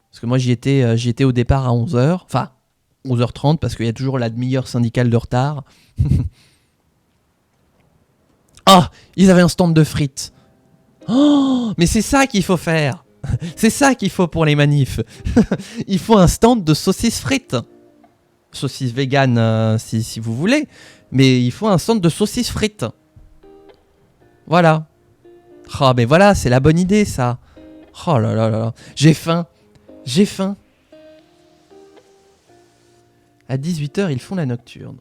Parce que moi j'y étais au départ à 11h. Enfin, 11h30 parce qu'il y a toujours la demi-heure syndicale de retard. Ah, ils avaient un stand de frites. Oh, mais c'est ça qu'il faut faire. C'est ça qu'il faut pour les manifs. Il faut un stand de saucisses frites. Saucisses vegan si vous voulez. Mais il faut un stand de saucisses frites. Voilà. Oh mais voilà, c'est la bonne idée ça. Oh là là là là. J'ai faim. J'ai faim. À 18h, ils font la nocturne.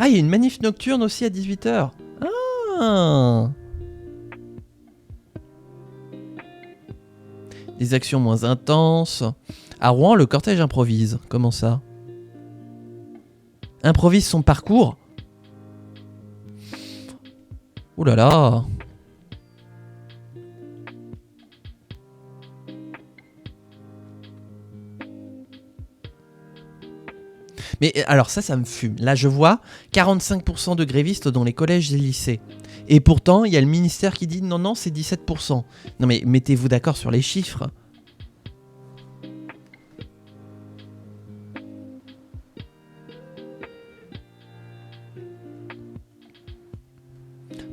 Ah, il y a une manif nocturne aussi à 18h. Ah. Des actions moins intenses. À Rouen, le cortège improvise. Comment ça? Improvise son parcours? Ouh là là. Mais alors ça me fume. Là je vois 45% de grévistes dans les collèges et lycées. Et pourtant il y a le ministère qui dit non c'est 17%. Non mais mettez-vous d'accord sur les chiffres.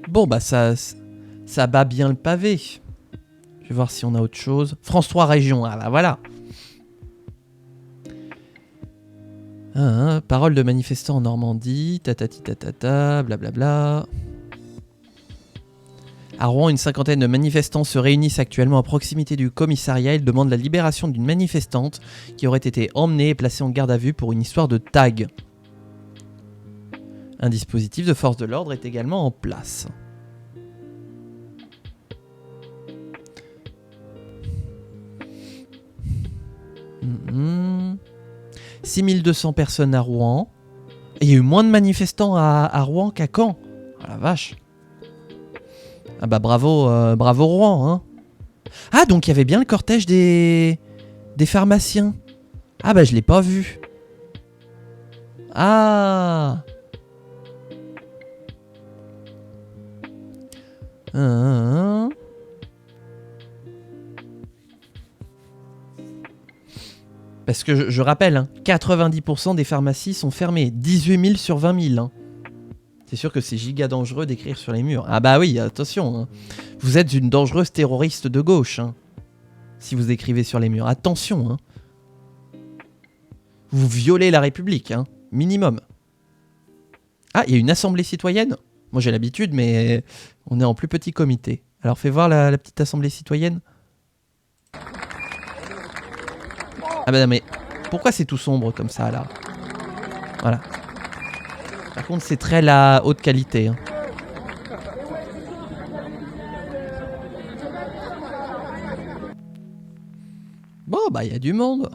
Bon bah ça bat bien le pavé. Je vais voir si on a autre chose. France 3 Région, ah bah voilà. Parole de manifestants en Normandie, tatati tatata, blablabla. À Rouen, une cinquantaine de manifestants se réunissent actuellement à proximité du commissariat. Ils demandent la libération d'une manifestante qui aurait été emmenée et placée en garde à vue pour une histoire de tag. Un dispositif de force de l'ordre est également en place. Mmh. 6200 personnes à Rouen. Et il y a eu moins de manifestants à Rouen qu'à Caen. Oh la vache. Ah bah bravo, bravo Rouen, hein. Ah, donc il y avait bien le cortège des pharmaciens. Ah bah je l'ai pas vu. Ah. Parce que je rappelle, hein, 90% des pharmacies sont fermées. 18 000 sur 20 000. Hein. C'est sûr que c'est giga dangereux d'écrire sur les murs. Ah bah oui, attention. Hein. Vous êtes une dangereuse terroriste de gauche. Hein, si vous écrivez sur les murs. Attention. Hein. Vous violez la République. Hein, minimum. Ah, il y a une assemblée citoyenne. Moi j'ai l'habitude, mais on est en plus petit comité. Alors fais voir la petite assemblée citoyenne. Ah bah non mais pourquoi c'est tout sombre comme ça là? Voilà. Par contre c'est très la haute qualité. Hein. Bon bah il y a du monde.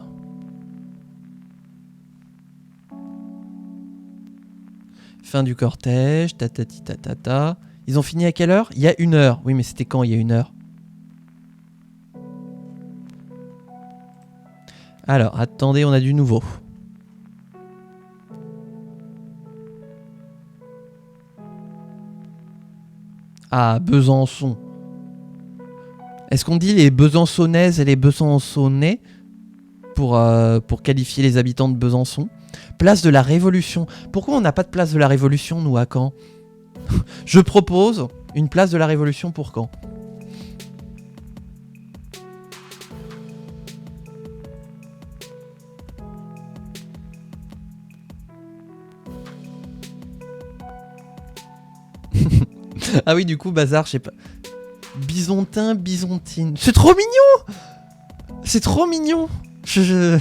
Fin du cortège, tatati tatata. Ils ont fini à quelle heure? Il y a 1 heure. Oui mais c'était quand il y a 1 heure? Alors, attendez, on a du nouveau. Ah, Besançon. Est-ce qu'on dit les Besançonnaises et les Besançonnais pour qualifier les habitants de Besançon? Place de la Révolution. Pourquoi on n'a pas de place de la Révolution, nous, à Caen? Je propose une place de la Révolution pour Caen. Ah oui, du coup, bazar, je sais pas. Bisontin, bisontine. C'est trop mignon! C'est trop mignon! Je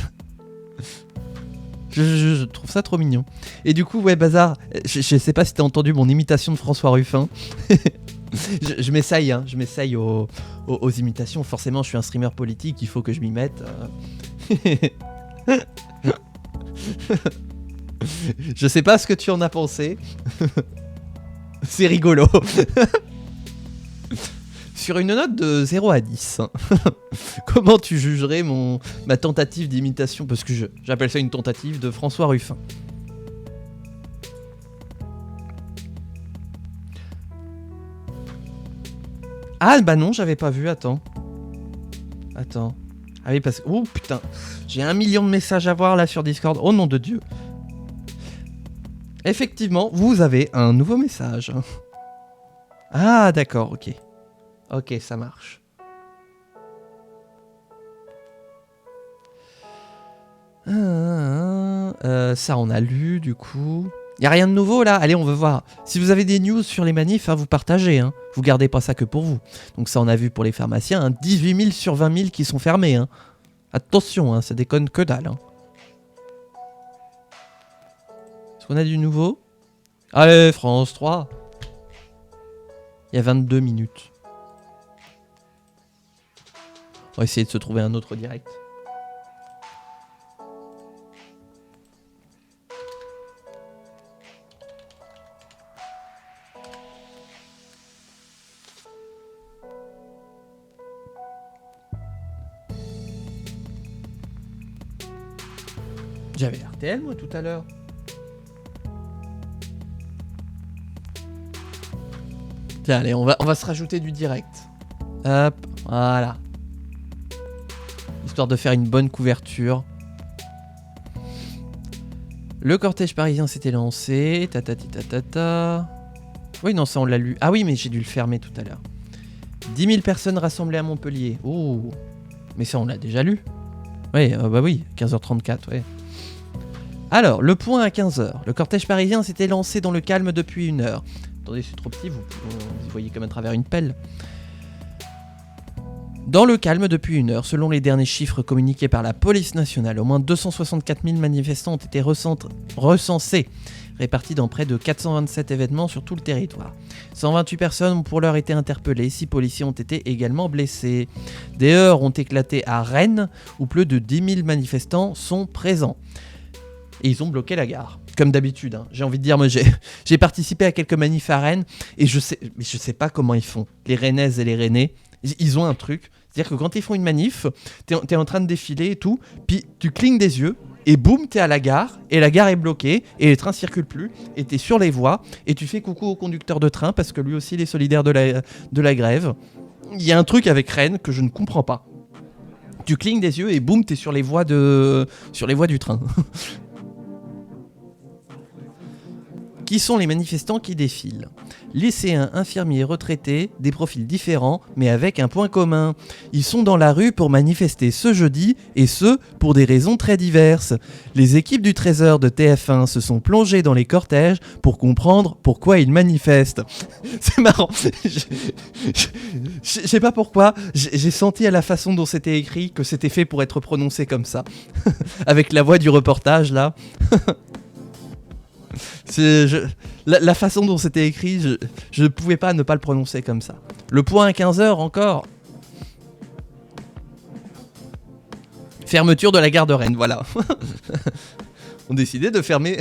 trouve ça trop mignon. Et du coup, ouais, bazar, je sais pas si t'as entendu mon imitation de François Ruffin. je m'essaye, hein, je m'essaye aux imitations. Forcément, je suis un streamer politique, il faut que je m'y mette. Je sais pas ce que tu en as pensé. C'est rigolo. Sur une note de 0 à 10, comment tu jugerais ma tentative d'imitation, parce que j'appelle ça une tentative, de François Ruffin? Ah bah non, j'avais pas vu, attends. Ah oui, parce que... Oh putain, j'ai 1 million de messages à voir là sur Discord. Oh nom de Dieu. Effectivement, vous avez un nouveau message. Ah d'accord, ok. Ok, ça marche. Ça, on a lu, du coup. Y a rien de nouveau, là? Allez, on veut voir. Si vous avez des news sur les manifs, hein, vous partagez. Hein. Vous gardez pas ça que pour vous. Donc ça, on a vu pour les pharmaciens. Hein, 18 000 sur 20 000 qui sont fermés. Hein. Attention, hein, ça déconne que dalle. Hein. Est-ce qu'on a du nouveau? Allez, France 3. Il y a 22 minutes. On va essayer de se trouver un autre direct. J'avais RTL moi tout à l'heure. Tiens, allez, on va se rajouter du direct. Hop, voilà. Histoire de faire une bonne couverture. Le cortège parisien s'était lancé. Tatati tatata. Oui, non, ça on l'a lu. Ah oui, mais j'ai dû le fermer tout à l'heure. 10 000 personnes rassemblées à Montpellier. Oh, mais ça on l'a déjà lu. Oui, bah oui, 15h34, ouais. Alors, le point à 15h. Le cortège parisien s'était lancé dans le calme depuis 1 heure. Attendez, c'est trop petit, vous voyez comme à travers une pelle. Dans le calme depuis une heure, selon les derniers chiffres communiqués par la police nationale, au moins 264 000 manifestants ont été recensés, répartis dans près de 427 événements sur tout le territoire. 128 personnes ont pour l'heure été interpellées, 6 policiers ont été également blessés. Des heurts ont éclaté à Rennes, où plus de 10 000 manifestants sont présents. Et ils ont bloqué la gare. Comme d'habitude, hein. J'ai envie de dire, moi j'ai participé à quelques manifs à Rennes, et je sais pas comment ils font. Les Rennaises et les Rennais, ils ont un truc, c'est-à-dire que quand ils font une manif, t'es en train de défiler et tout, puis tu clignes des yeux, et boum, t'es à la gare, et la gare est bloquée, et les trains circulent plus, et t'es sur les voies, et tu fais coucou au conducteur de train, parce que lui aussi il est solidaire de la grève. Il y a un truc avec Rennes que je ne comprends pas. Tu clignes des yeux, et boum, t'es sur les voies du train. Qui sont les manifestants qui défilent? Lycéens, infirmiers, retraités, des profils différents, mais avec un point commun. Ils sont dans la rue pour manifester ce jeudi, et ce, pour des raisons très diverses. Les équipes du Trésor de TF1 se sont plongées dans les cortèges pour comprendre pourquoi ils manifestent. C'est marrant. Je sais pas pourquoi, j'ai senti à la façon dont c'était écrit que c'était fait pour être prononcé comme ça. Avec la voix du reportage, là. La façon dont c'était écrit, je ne pouvais pas ne pas le prononcer comme ça. Le point à 15h encore. Fermeture de la gare de Rennes, voilà. On décidait de fermer.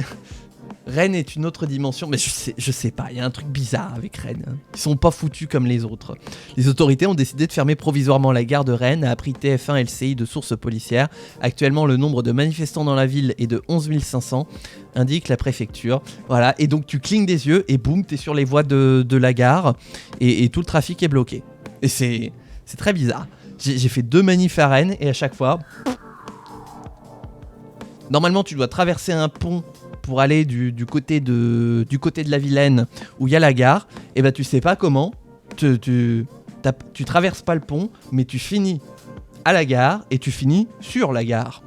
Rennes est une autre dimension, mais je sais pas, il y a un truc bizarre avec Rennes. Ils sont pas foutus comme les autres. Les autorités ont décidé de fermer provisoirement la gare de Rennes, a appris TF1 et LCI de sources policières. Actuellement, le nombre de manifestants dans la ville est de 11 500, indique la préfecture. Voilà, et donc tu clignes des yeux et boum, t'es sur les voies de la gare et tout le trafic est bloqué. Et c'est très bizarre. J'ai fait 2 manifs à Rennes et à chaque fois... Normalement, tu dois traverser un pont pour aller du côté de la Vilaine où il y a la gare, et ben tu sais pas comment, tu traverses pas le pont, mais tu finis à la gare et tu finis sur la gare.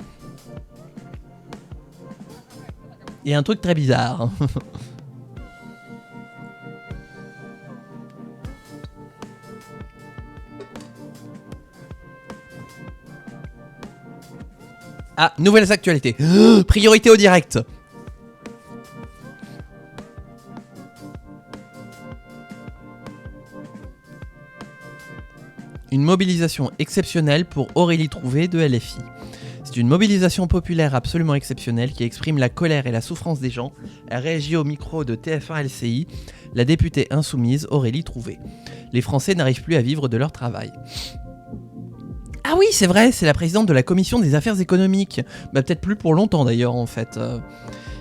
Il y a un truc très bizarre. Ah, nouvelles actualités. Priorité au direct. Une mobilisation exceptionnelle pour Aurélie Trouvé de LFI. C'est une mobilisation populaire absolument exceptionnelle qui exprime la colère et la souffrance des gens. Elle réagit au micro de TF1 LCI, la députée insoumise Aurélie Trouvé. Les Français n'arrivent plus à vivre de leur travail. Ah oui, c'est vrai, c'est la présidente de la commission des affaires économiques. Bah, peut-être plus pour longtemps d'ailleurs en fait.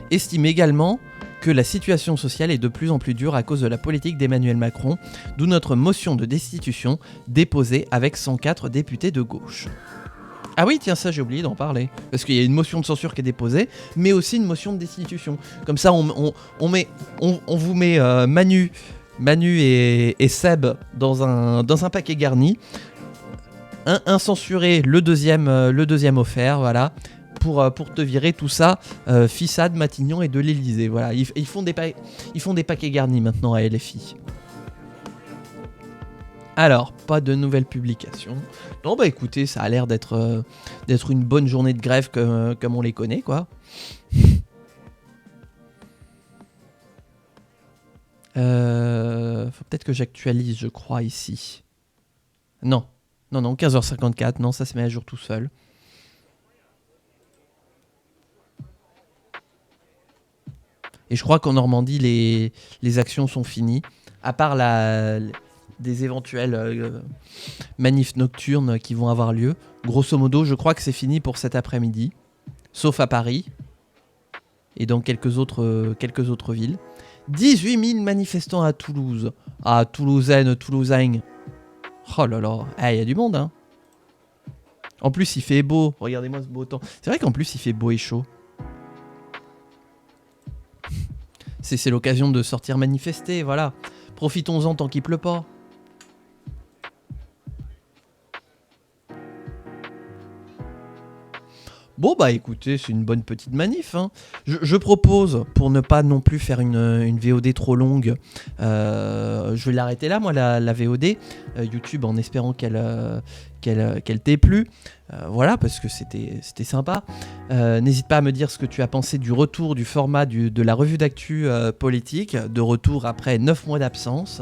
Estime également que la situation sociale est de plus en plus dure à cause de la politique d'Emmanuel Macron, d'où notre motion de destitution déposée avec 104 députés de gauche. Ah oui, tiens, ça j'ai oublié d'en parler, parce qu'il y a une motion de censure qui est déposée, mais aussi une motion de destitution. Comme ça, on vous met Manu et Seb dans un paquet garni, un censuré, le deuxième offert, voilà. Pour te virer tout ça, Fissade, Matignon et de l'Elysée. Voilà, ils font des paquets garnis maintenant à LFI. Alors, pas de nouvelles publications. Non, bah écoutez, ça a l'air d'être une bonne journée de grève comme on les connaît, quoi. Faut peut-être que j'actualise, je crois, ici. Non, 15h54, non, ça se met à jour tout seul. Et je crois qu'en Normandie, les actions sont finies. À part des éventuelles manifs nocturnes qui vont avoir lieu. Grosso modo, je crois que c'est fini pour cet après-midi. Sauf à Paris. Et dans quelques autres villes. 18 000 manifestants à Toulouse. Ah, Toulousaine. Oh là là. Il y a du monde, hein. En plus, il fait beau. Regardez-moi ce beau temps. C'est vrai qu'en plus, il fait beau et chaud. C'est l'occasion de sortir manifester, voilà. Profitons-en tant qu'il pleut pas. Bon bah écoutez, c'est une bonne petite manif, hein. Je propose, pour ne pas non plus faire une VOD trop longue, je vais l'arrêter là, moi, la VOD, YouTube, en espérant qu'elle t'ait plu. Voilà, parce que c'était sympa. N'hésite pas à me dire ce que tu as pensé du retour du format de la revue d'actu politique, de retour après 9 mois d'absence.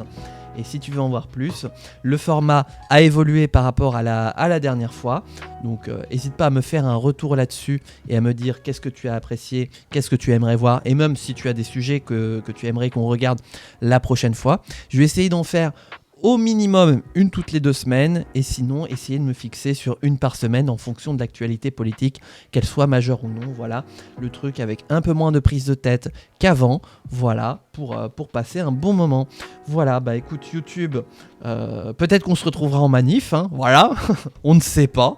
Et si tu veux en voir plus, le format a évolué par rapport à la dernière fois. Donc n'hésite pas à me faire un retour là-dessus et à me dire qu'est-ce que tu as apprécié, qu'est-ce que tu aimerais voir. Et même si tu as des sujets que tu aimerais qu'on regarde la prochaine fois. Je vais essayer d'en faire au minimum une toutes les 2 semaines, et sinon essayer de me fixer sur une par semaine en fonction de l'actualité politique, qu'elle soit majeure ou non. Voilà, le truc avec un peu moins de prise de tête qu'avant, voilà, pour passer un bon moment. Voilà, bah écoute YouTube, peut-être qu'on se retrouvera en manif, hein, voilà, on ne sait pas.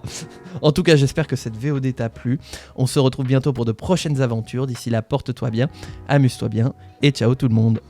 En tout cas, j'espère que cette VOD t'a plu. On se retrouve bientôt pour de prochaines aventures. D'ici là, porte-toi bien, amuse-toi bien, et ciao tout le monde.